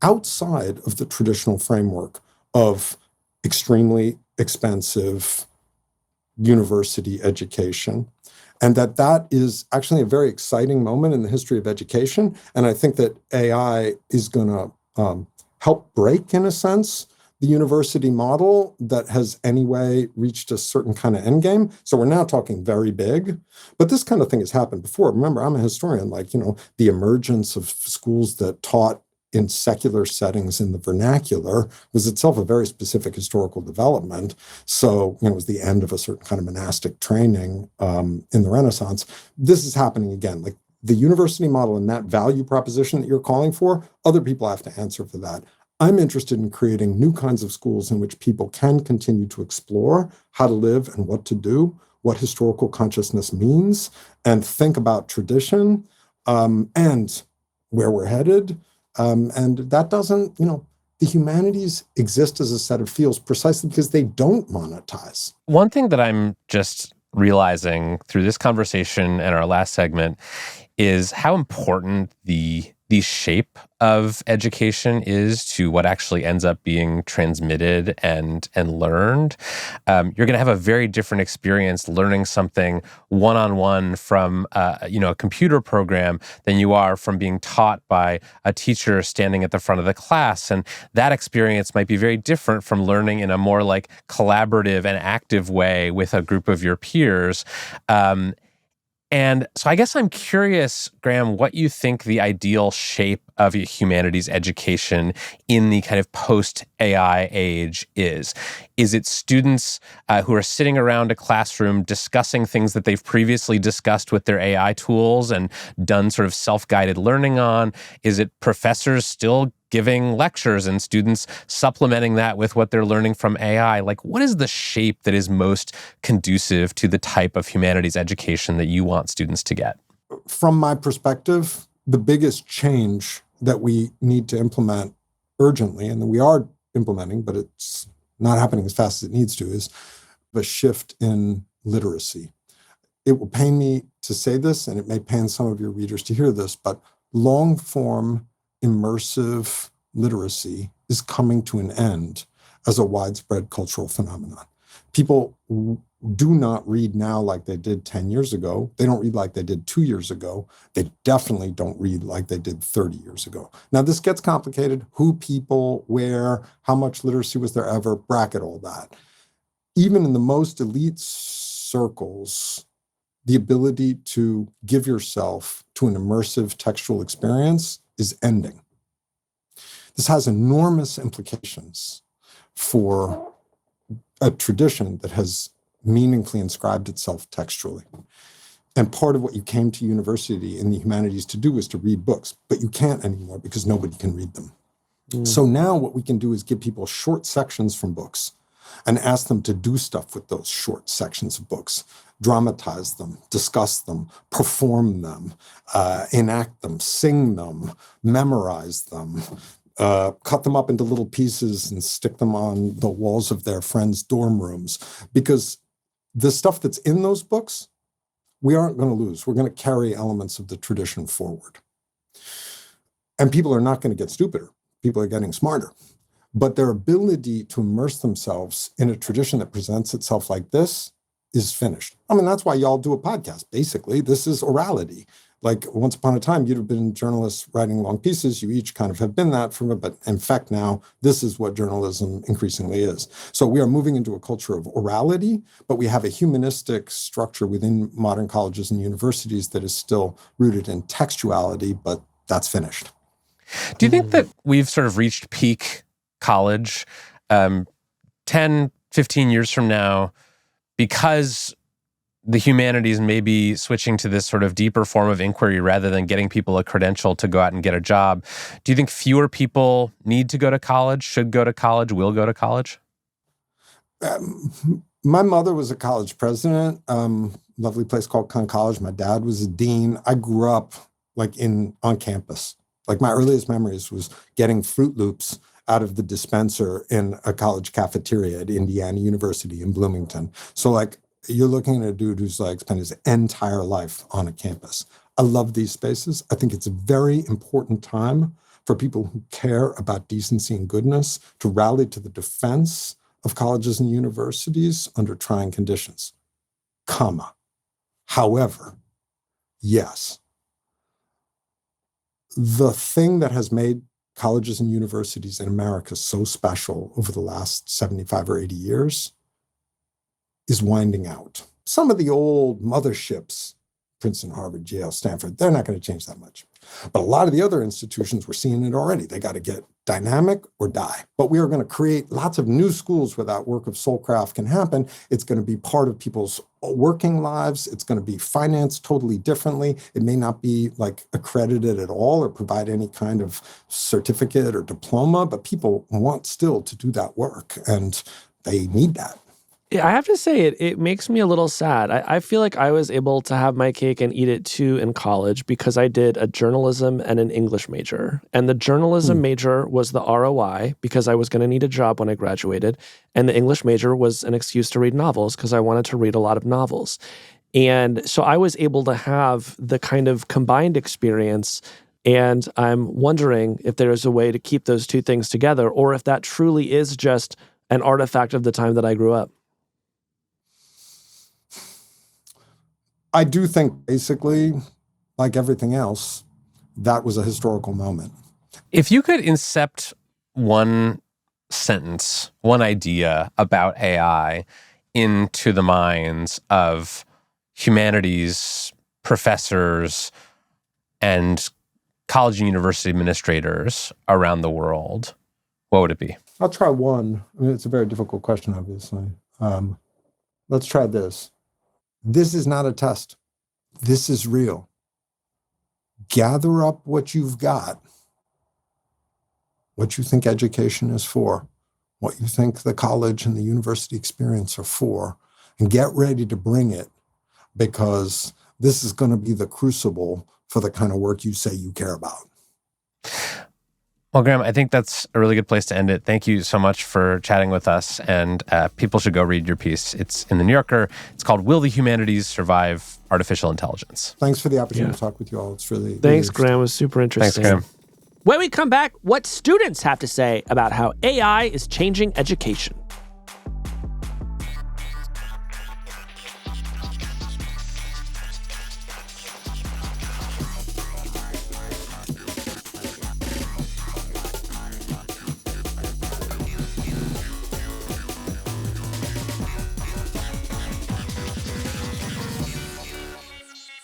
outside of the traditional framework of extremely expensive university education. And that is actually a very exciting moment in the history of education. And I think that AI is going to help break, in a sense, the university model that has anyway reached a certain kind of endgame. So we're now talking very big, but this kind of thing has happened before. Remember, I'm a historian, the emergence of schools that taught in secular settings in the vernacular was itself a very specific historical development. So, it was the end of a certain kind of monastic training in the Renaissance. This is happening again. Like the university model and that value proposition that you're calling for, other people have to answer for that. I'm interested in creating new kinds of schools in which people can continue to explore how to live and what to do, what historical consciousness means, and think about tradition and where we're headed. And that doesn't, the humanities exist as a set of fields precisely because they don't monetize. One thing that I'm just realizing through this conversation and our last segment is how important the shape of education is to what actually ends up being transmitted and learned. You're going to have a very different experience learning something one-on-one from a computer program than you are from being taught by a teacher standing at the front of the class. And that experience might be very different from learning in a more like collaborative and active way with a group of your peers. And so I guess I'm curious, Graham, what you think the ideal shape of a humanities education in the kind of post-AI age is. Is it students who are sitting around a classroom discussing things that they've previously discussed with their AI tools and done sort of self-guided learning on? Is it professors still giving lectures and students supplementing that with what they're learning from AI? Like, what is the shape that is most conducive to the type of humanities education that you want students to get? From my perspective, the biggest change that we need to implement urgently, and that we are implementing, but it's not happening as fast as it needs to, is a shift in literacy. It will pain me to say this, and it may pain some of your readers to hear this, but long-form immersive literacy is coming to an end as a widespread cultural phenomenon. People do not read now like they did 10 years ago. They don't read like they did 2 years ago. They definitely don't read like they did 30 years ago. Now, this gets complicated. Who, people, where, how much literacy was there ever, bracket all that. Even in the most elite circles, the ability to give yourself to an immersive textual experience is ending. This has enormous implications for a tradition that has meaningfully inscribed itself textually. And part of what you came to university in the humanities to do was to read books, but you can't anymore because nobody can read them. So now what we can do is give people short sections from books and ask them to do stuff with those short sections of books, dramatize them, discuss them, perform them, enact them, sing them, memorize them, cut them up into little pieces and stick them on the walls of their friends' dorm rooms. Because the stuff that's in those books, we aren't going to lose. We're going to carry elements of the tradition forward. And people are not going to get stupider. People are getting smarter. But their ability to immerse themselves in a tradition that presents itself like this is finished. I mean, that's why y'all do a podcast, basically. This is orality. Like, once upon a time, you'd have been journalists writing long pieces. You each kind of have been that from it. But in fact, now, this is what journalism increasingly is. So we are moving into a culture of orality, but we have a humanistic structure within modern colleges and universities that is still rooted in textuality, but that's finished. Do you think that we've sort of reached peak college 10, 15 years from now, because the humanities may be switching to this sort of deeper form of inquiry rather than getting people a credential to go out and get a job? Do you think fewer people need to go to college, should go to college, will go to college? My mother was a college president, lovely place called Conn College. My dad was a dean. I grew up on campus. Like, my earliest memories was getting Fruit Loops out of the dispenser in a college cafeteria at Indiana University in Bloomington. So you're looking at a dude who's spent his entire life on a campus. I love these spaces. I think it's a very important time for people who care about decency and goodness to rally to the defense of colleges and universities under trying conditions. However, yes, the thing that has made colleges and universities in America so special over the last 75 or 80 years is winding out. Some of the old motherships, Princeton, Harvard, Yale, Stanford, they're not going to change that much. But a lot of the other institutions, we're seeing it already. They got to get dynamic or die. But we are going to create lots of new schools where that work of soulcraft can happen. It's going to be part of people's working lives. It's going to be financed totally differently. It may not be like accredited at all or provide any kind of certificate or diploma, but people want still to do that work, and they need that. Yeah, I have to say, it makes me a little sad. I feel like I was able to have my cake and eat it too in college because I did a journalism and an English major. And the journalism major was the ROI because I was going to need a job when I graduated. And the English major was an excuse to read novels because I wanted to read a lot of novels. And so I was able to have the kind of combined experience. And I'm wondering if there is a way to keep those two things together, or if that truly is just an artifact of the time that I grew up. I do think basically, like everything else, that was a historical moment. If you could incept one sentence, one idea about AI into the minds of humanities professors and college and university administrators around the world, what would it be? I'll try one. I mean, it's a very difficult question, obviously. Let's try this. This is not a test. This is real. Gather up what you've got, what you think education is for, what you think the college and the university experience are for, and get ready to bring it, because this is going to be the crucible for the kind of work you say you care about. Well, Graham, I think that's a really good place to end it. Thank you so much for chatting with us, and people should go read your piece. It's in The New Yorker. It's called Will the Humanities Survive Artificial Intelligence? Thanks for the opportunity to talk with you all. It's really Thanks, Graham. It was super interesting. Thanks, Graham. When we come back, what students have to say about how AI is changing education.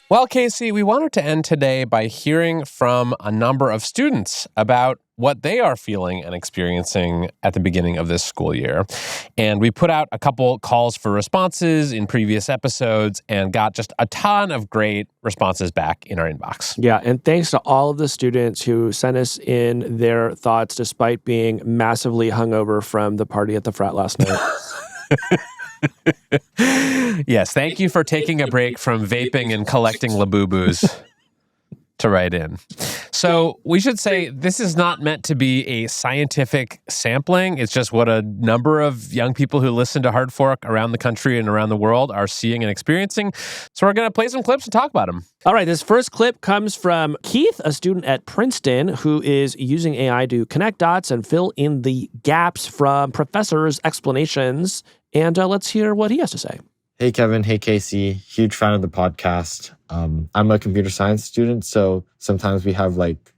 Well, Casey, we wanted to end today by hearing from a number of students about what they are feeling and experiencing at the beginning of this school year. And we put out a couple calls for responses in previous episodes and got just a ton of great responses back in our inbox. Yeah, and thanks to all of the students who sent us in their thoughts despite being massively hungover from the party at the frat last night. Yes, thank you for taking a break from vaping and collecting Labubus to write in. So we should say this is not meant to be a scientific sampling. It's just what a number of young people who listen to Hard Fork around the country and around the world are seeing and experiencing. So we're going to play some clips and talk about them. All right, this first clip comes from Keith, a student at Princeton who is using AI to connect dots and fill in the gaps from professors' explanations. And let's hear what he has to say. Hey, Kevin. Hey, Casey. Huge fan of the podcast. I'm a computer science student, so sometimes we have like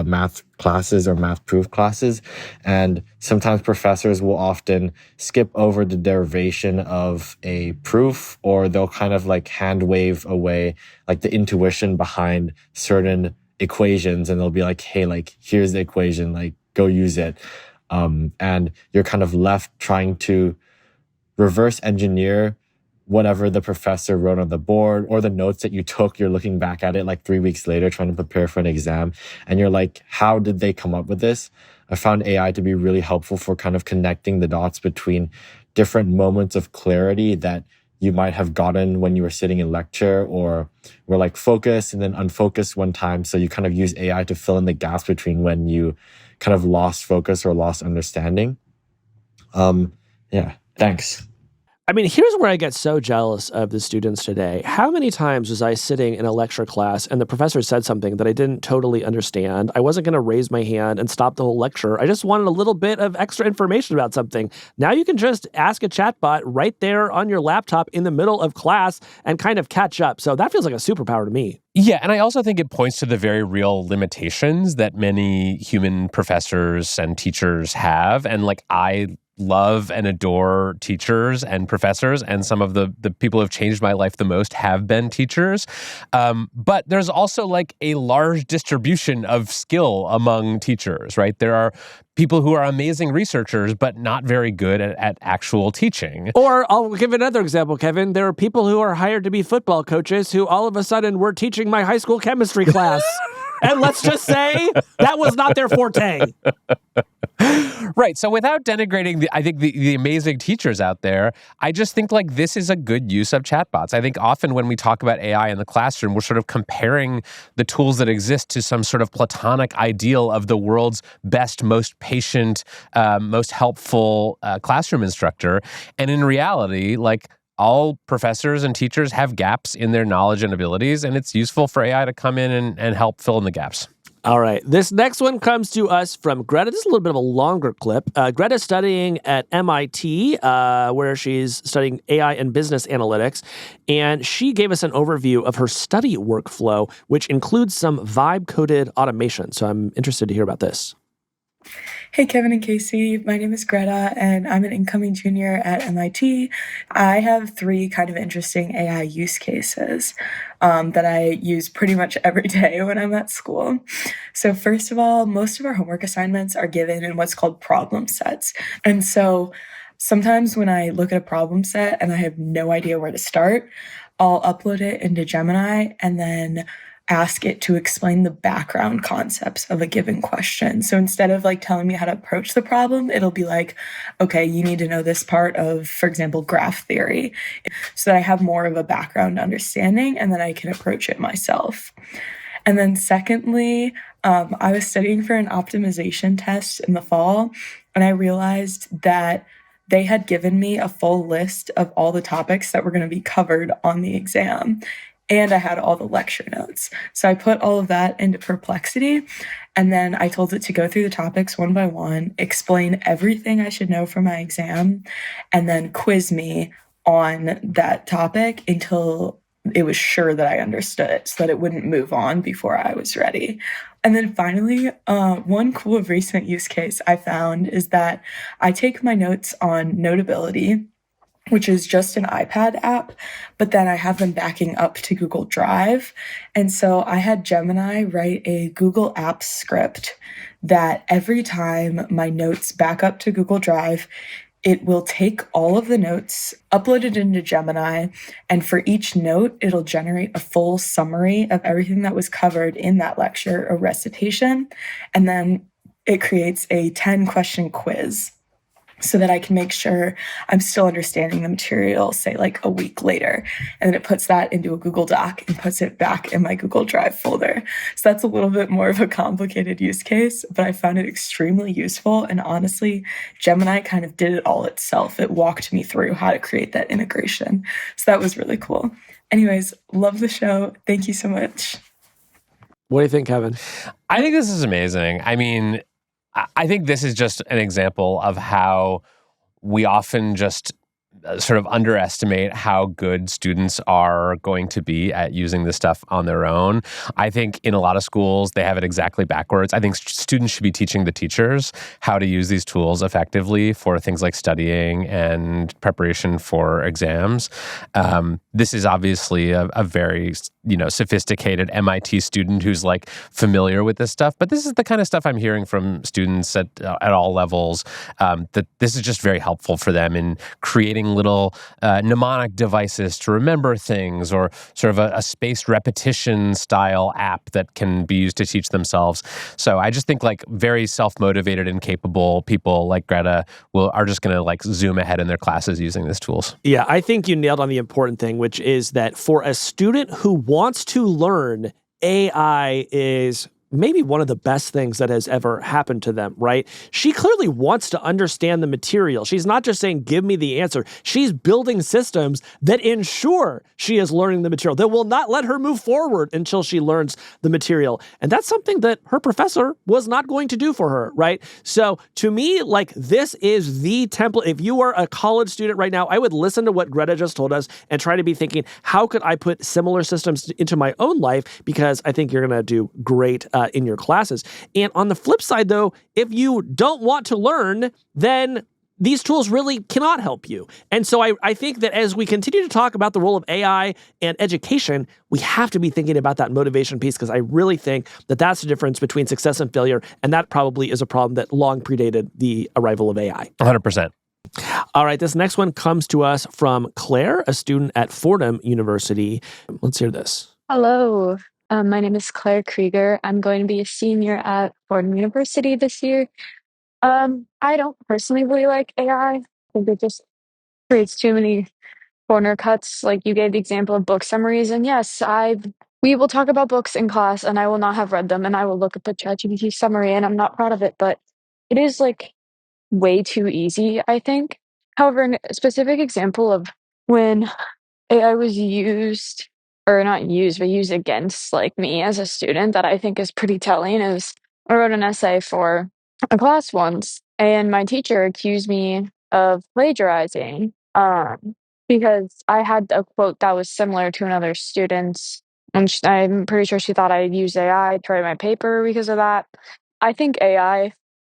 math classes or math proof classes, and sometimes professors will often skip over the derivation of a proof, or they'll kind of like hand wave away like the intuition behind certain equations, and they'll be like, hey, like here's the equation, like go use it. And you're kind of left trying to reverse engineer whatever the professor wrote on the board or the notes that you took. You're looking back at it like 3 weeks later, trying to prepare for an exam. And you're like, how did they come up with this? I found AI to be really helpful for kind of connecting the dots between different moments of clarity that you might have gotten when you were sitting in lecture or were like focused and then unfocused one time. So you kind of use AI to fill in the gaps between when you kind of lost focus or lost understanding. Yeah, thanks. I mean, here's where I get so jealous of the students today. How many times was I sitting in a lecture class and the professor said something that I didn't totally understand? I wasn't going to raise my hand and stop the whole lecture. I just wanted a little bit of extra information about something. Now you can just ask a chatbot right there on your laptop in the middle of class and kind of catch up. So that feels like a superpower to me. Yeah, and I also think it points to the very real limitations that many human professors and teachers have. And I love and adore teachers and professors, and some of the people who have changed my life the most have been teachers. But there's also a large distribution of skill among teachers, right? There are people who are amazing researchers, but not very good at actual teaching. Or I'll give another example, Kevin. There are people who are hired to be football coaches who all of a sudden were teaching my high school chemistry class. And let's just say that was not their forte. Right. So without denigrating, I think the amazing teachers out there, I just think this is a good use of chatbots. I think often when we talk about AI in the classroom, we're sort of comparing the tools that exist to some sort of platonic ideal of the world's best, most patient, most helpful classroom instructor. And in reality, all professors and teachers have gaps in their knowledge and abilities, and it's useful for AI to come in and help fill in the gaps. All right. This next one comes to us from Greta. This is a little bit of a longer clip. Greta's studying at MIT, where she's studying AI and business analytics. And she gave us an overview of her study workflow, which includes some vibe-coded automation. So I'm interested to hear about this. Hey, Kevin and Casey. My name is Greta, and I'm an incoming junior at MIT. I have 3 kind of interesting AI use cases that I use pretty much every day when I'm at school. So first of all, most of our homework assignments are given in what's called problem sets. And so sometimes when I look at a problem set and I have no idea where to start, I'll upload it into Gemini and then ask it to explain the background concepts of a given question. So instead of telling me how to approach the problem, it'll be okay, you need to know this part of, for example, graph theory, so that I have more of a background understanding and then I can approach it myself. And then secondly, I was studying for an optimization test in the fall, and I realized that they had given me a full list of all the topics that were going to be covered on the exam. And I had all the lecture notes. So I put all of that into Perplexity, and then I told it to go through the topics one by one, explain everything I should know for my exam, and then quiz me on that topic until it was sure that I understood it, so that it wouldn't move on before I was ready. And then finally, one cool recent use case I found is that I take my notes on Notability, which is just an iPad app, but then I have them backing up to Google Drive. And so I had Gemini write a Google Apps script that every time my notes back up to Google Drive, it will take all of the notes, upload it into Gemini, and for each note, it'll generate a full summary of everything that was covered in that lecture or recitation. And then it creates a 10-question quiz, so that I can make sure I'm still understanding the material, say a week later. And then it puts that into a Google Doc and puts it back in my Google Drive folder. So that's a little bit more of a complicated use case, but I found it extremely useful. And honestly, Gemini kind of did it all itself. It walked me through how to create that integration. So that was really cool. Anyways, love the show. Thank you so much. What do you think, Kevin? I think this is amazing. I mean, I think this is just an example of how we often just sort of underestimate how good students are going to be at using this stuff on their own. I think in a lot of schools, they have it exactly backwards. I think students should be teaching the teachers how to use these tools effectively for things like studying and preparation for exams. This is obviously a very sophisticated MIT student who's familiar with this stuff. But this is the kind of stuff I'm hearing from students at all levels, that this is just very helpful for them in creating little mnemonic devices to remember things, or sort of a spaced repetition style app that can be used to teach themselves. So I just think very self-motivated and capable people like Greta are just going to zoom ahead in their classes using these tools. Yeah, I think you nailed on the important thing, which is that for a student who wants to learn, AI is maybe one of the best things that has ever happened to them, right? She clearly wants to understand the material. She's not just saying, give me the answer. She's building systems that ensure she is learning the material, that will not let her move forward until she learns the material. And that's something that her professor was not going to do for her, right? So to me, like, this is the template. If you are a college student right now, I would listen to what Greta just told us and try to be thinking, how could I put similar systems into my own life? Because I think you're going to do great in your classes. And on the flip side, though, if you don't want to learn, then these tools really cannot help you. And so I think that as we continue to talk about the role of AI and education, we have to be thinking about that motivation piece, because I really think that that's the difference between success and failure. And that probably is a problem that long predated the arrival of AI. 100%. All right, this next one comes to us from Claire, a student at Fordham University. Let's hear this. Hello, my name is Claire Krieger. I'm going to be a senior at Fordham University this year. I don't personally really like AI. I think it just creates too many corner cuts. Like, you gave the example of book summaries, and yes, we will talk about books in class, and I will not have read them, and I will look at the ChatGPT summary, and I'm not proud of it, but it is like way too easy, I think. However, a specific example of when AI was used, or not used, but used against like me as a student, that I think is pretty telling is I wrote an essay for a class once, and my teacher accused me of plagiarizing because I had a quote that was similar to another student's, and I'm pretty sure she thought I used AI to write my paper because of that. I think AI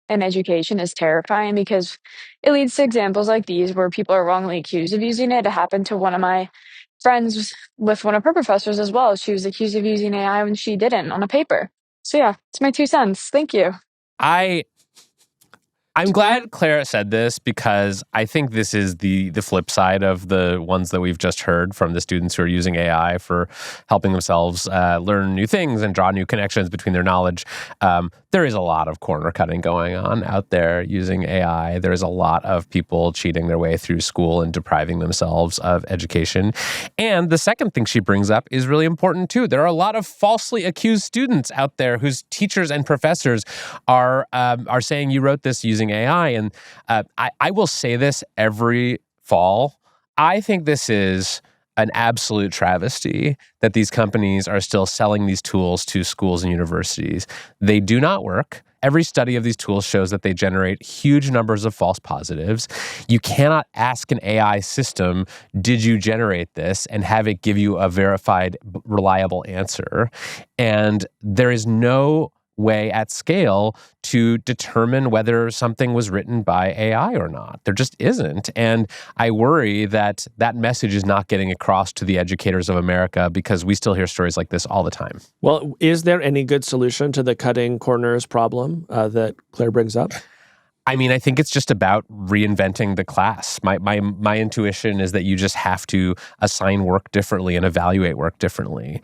in education is terrifying because it leads to examples like these where people are wrongly accused of using it. It happened to one of my friends with one of her professors as well. She was accused of using AI when she didn't on a paper. So yeah, it's my 2 cents. Thank you. I'm glad Clara said this, because I think this is the flip side of the ones that we've just heard from the students who are using AI for helping themselves learn new things and draw new connections between their knowledge. There is a lot of corner cutting going on out there using AI. There is a lot of people cheating their way through school and depriving themselves of education. And the second thing she brings up is really important too. There are a lot of falsely accused students out there whose teachers and professors are saying you wrote this using AI. And I will say this every fall. I think this is an absolute travesty that these companies are still selling these tools to schools and universities. They do not work. Every study of these tools shows that they generate huge numbers of false positives. You cannot ask an AI system, did you generate this, and have it give you a verified, reliable answer. And there is no way at scale to determine whether something was written by AI or not. There just isn't. And I worry that that message is not getting across to the educators of America, because we still hear stories like this all the time. Well, is there any good solution to the cutting corners problem that Claire brings up? I mean, I think it's just about reinventing the class. My intuition is that you just have to assign work differently and evaluate work differently.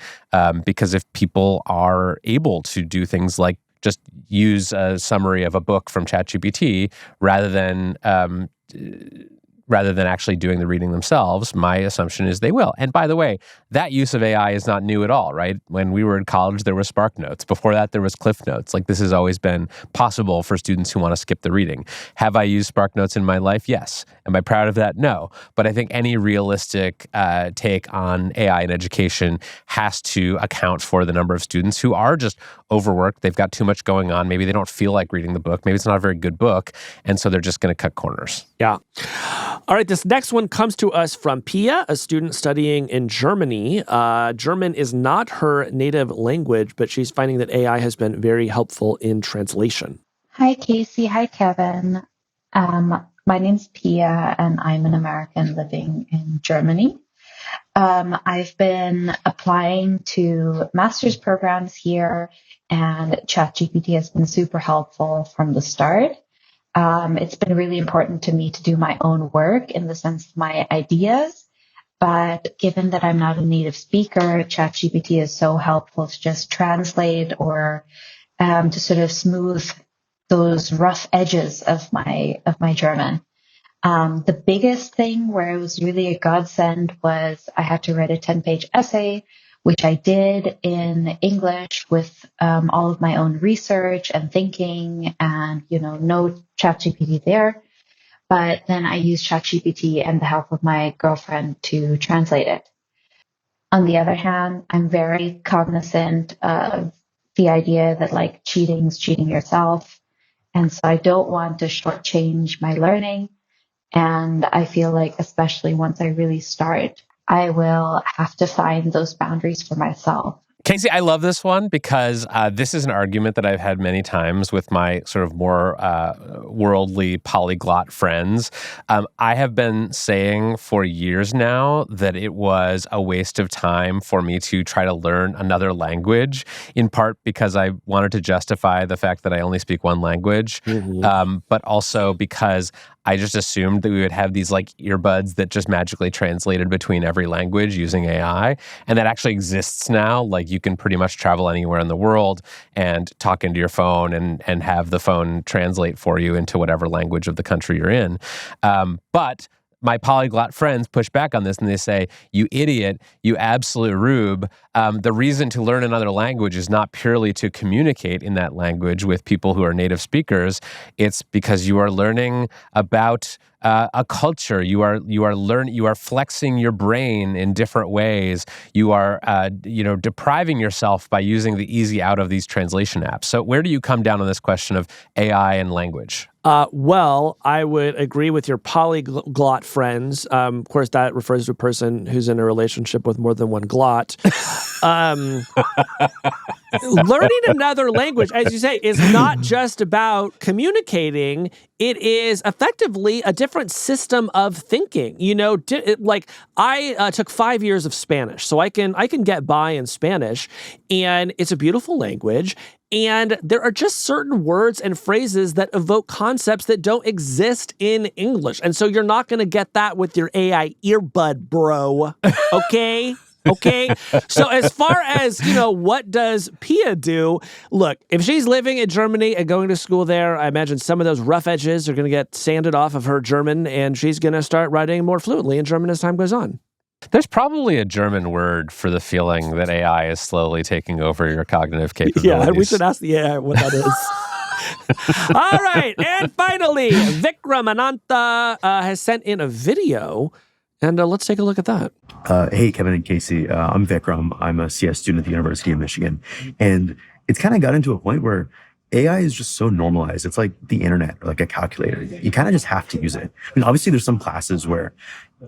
Because if people are able to do things like just use a summary of a book from ChatGPT rather than actually doing the reading themselves, my assumption is they will. And by the way, that use of AI is not new at all, right? When we were in college, there was Spark Notes. Before that, there was Cliff Notes. Like, this has always been possible for students who want to skip the reading. Have I used Spark Notes in my life? Yes. Am I proud of that? No. But I think any realistic take on AI in education has to account for the number of students who are just overworked. They've got too much going on. Maybe they don't feel like reading the book. Maybe it's not a very good book. And so they're just going to cut corners. Yeah. All right, this next one comes to us from Pia, a student studying in Germany. German is not her native language, but she's finding that AI has been very helpful in translation. Hi, Casey. Hi, Kevin. My name's Pia, and I'm an American living in Germany. I've been applying to master's programs here, and ChatGPT has been super helpful from the start. It's been really important to me to do my own work in the sense of my ideas. But given that I'm not a native speaker, ChatGPT is so helpful to just translate or to sort of smooth those rough edges of my German. The biggest thing where it was really a godsend was I had to write a 10-page essay, which I did in English with all of my own research and thinking and, no ChatGPT there. But then I used ChatGPT and the help of my girlfriend to translate it. On the other hand, I'm very cognizant of the idea that like cheating is cheating yourself. And so I don't want to shortchange my learning. And I feel like, especially once I really start, I will have to find those boundaries for myself. Casey, I love this one because this is an argument that I've had many times with my sort of more worldly polyglot friends. I have been saying for years now that it was a waste of time for me to try to learn another language, in part because I wanted to justify the fact that I only speak one language, but also because I just assumed that we would have these like earbuds that just magically translated between every language using AI. And that actually exists now. Like you can pretty much travel anywhere in the world and talk into your phone and have the phone translate for you into whatever language of the country you're in. But my polyglot friends push back on this and they say, you idiot, you absolute rube. The reason to learn another language is not purely to communicate in that language with people who are native speakers. It's because you are learning about a culture. You are flexing your brain in different ways. You are depriving yourself by using the easy out of these translation apps. So where do you come down on this question of AI and language? Well, I would agree with your polyglot friends. Of course, that refers to a person who's in a relationship with more than one glot. Learning another language, as you say, is not just about communicating. It is effectively a different system of thinking. I took 5 years of Spanish, so I can get by in Spanish, and it's a beautiful language. And there are just certain words and phrases that evoke concepts that don't exist in English. And so you're not going to get that with your AI earbud, bro. Okay? Okay? So as far as, what does Pia do? Look, if she's living in Germany and going to school there, I imagine some of those rough edges are going to get sanded off of her German, and she's going to start writing more fluently in German as time goes on. There's probably a German word for the feeling that AI is slowly taking over your cognitive capabilities. Yeah, we should ask the AI what that is. All right, and finally, Vikram Ananta has sent in a video, and let's take a look at that. Hey, Kevin and Casey. I'm Vikram. I'm a CS student at the University of Michigan. And it's kind of gotten to a point where AI is just so normalized. It's like the internet or like a calculator. You kind of just have to use it. I mean, obviously there's some classes where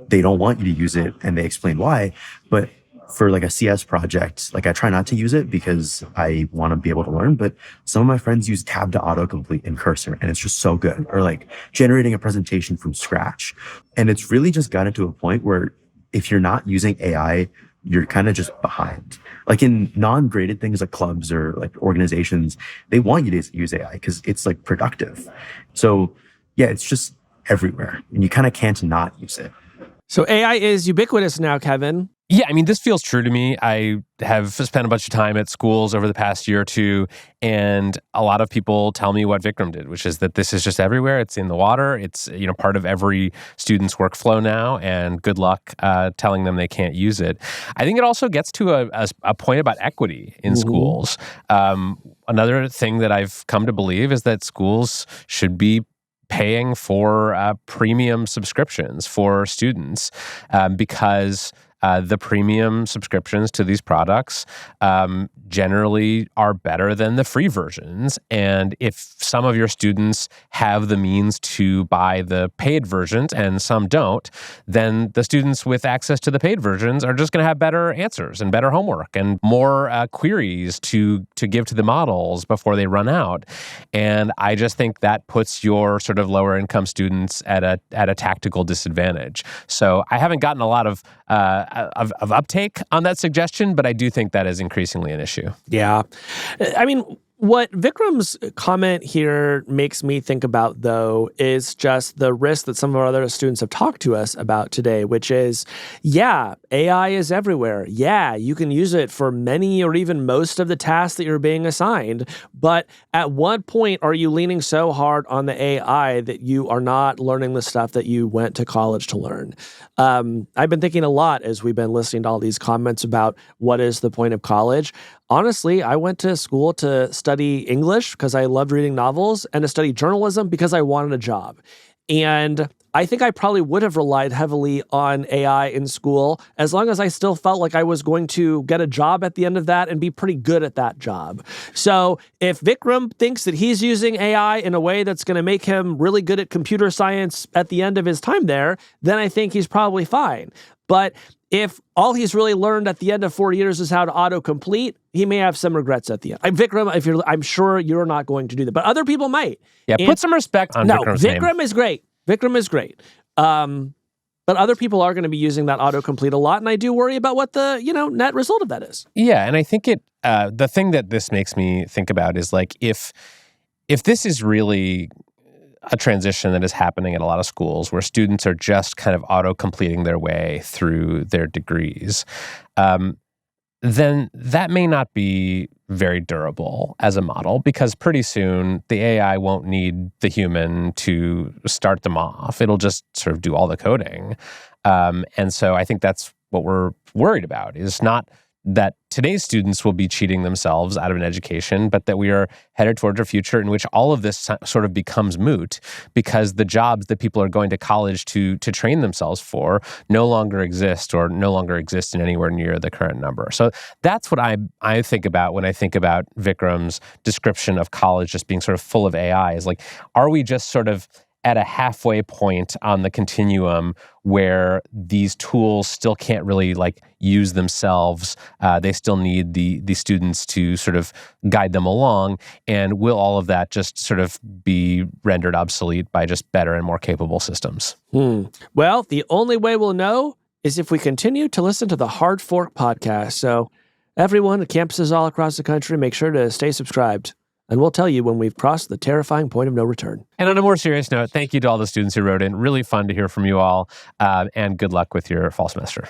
they don't want you to use it and they explain why. But for like a CS project, like I try not to use it because I want to be able to learn. But some of my friends use tab to autocomplete in Cursor and it's just so good. Or like generating a presentation from scratch. And it's really just gotten to a point where if you're not using AI, you're kind of just behind. Like in non-graded things like clubs or like organizations, they want you to use AI because it's like productive. So yeah, it's just everywhere and you kind of can't not use it. So AI is ubiquitous now, Kevin. Yeah, I mean, this feels true to me. I have spent a bunch of time at schools over the past year or two, and a lot of people tell me what Vikram did, which is that this is just everywhere. It's in the water. It's part of every student's workflow now, and good luck telling them they can't use it. I think it also gets to a point about equity in schools. Another thing that I've come to believe is that schools should be paying for premium subscriptions for students because the premium subscriptions to these products generally are better than the free versions. And if some of your students have the means to buy the paid versions and some don't, then the students with access to the paid versions are just going to have better answers and better homework and more queries to give to the models before they run out. And I just think that puts your sort of lower income students at a tactical disadvantage. So I haven't gotten a lot of uptake on that suggestion, but I do think that is increasingly an issue. Yeah. I mean, What Vikram's comment here makes me think about, though, is just the risk that some of our other students have talked to us about today, which is, yeah, AI is everywhere. Yeah, you can use it for many or even most of the tasks that you're being assigned. But at what point are you leaning so hard on the AI that you are not learning the stuff that you went to college to learn? I've been thinking a lot as we've been listening to all these comments about what is the point of college. Honestly, I went to school to study English because I loved reading novels and to study journalism because I wanted a job. And I think I probably would have relied heavily on AI in school as long as I still felt like I was going to get a job at the end of that and be pretty good at that job. So if Vikram thinks that he's using AI in a way that's going to make him really good at computer science at the end of his time there, then I think he's probably fine. But if all he's really learned at the end of 4 years is how to autocomplete, he may have some regrets at the end. Vikram, I'm sure you're not going to do that, but other people might. Yeah, put some respect on Vikram's name. Vikram is great. Vikram is great. But other people are going to be using that autocomplete a lot, and I do worry about what the net result of that is. Yeah, and I think the thing that this makes me think about is like if this is really a transition that is happening at a lot of schools where students are just kind of auto-completing their way through their degrees, then that may not be very durable as a model because pretty soon the AI won't need the human to start them off. It'll just sort of do all the coding. And so I think that's what we're worried about, is not that today's students will be cheating themselves out of an education, but that we are headed towards a future in which all of this sort of becomes moot because the jobs that people are going to college to train themselves for no longer exist or no longer exist in anywhere near the current number. So that's what I think about when I think about Vikram's description of college just being sort of full of AI, is like, are we just sort of at a halfway point on the continuum where these tools still can't really like use themselves? They still need the students to sort of guide them along. And will all of that just sort of be rendered obsolete by just better and more capable systems? Well, the only way we'll know is if we continue to listen to the Hard Fork podcast. So everyone at campuses all across the country, make sure to stay subscribed. And we'll tell you when we've crossed the terrifying point of no return. And on a more serious note, thank you to all the students who wrote in. Really fun to hear from you all. And good luck with your fall semester.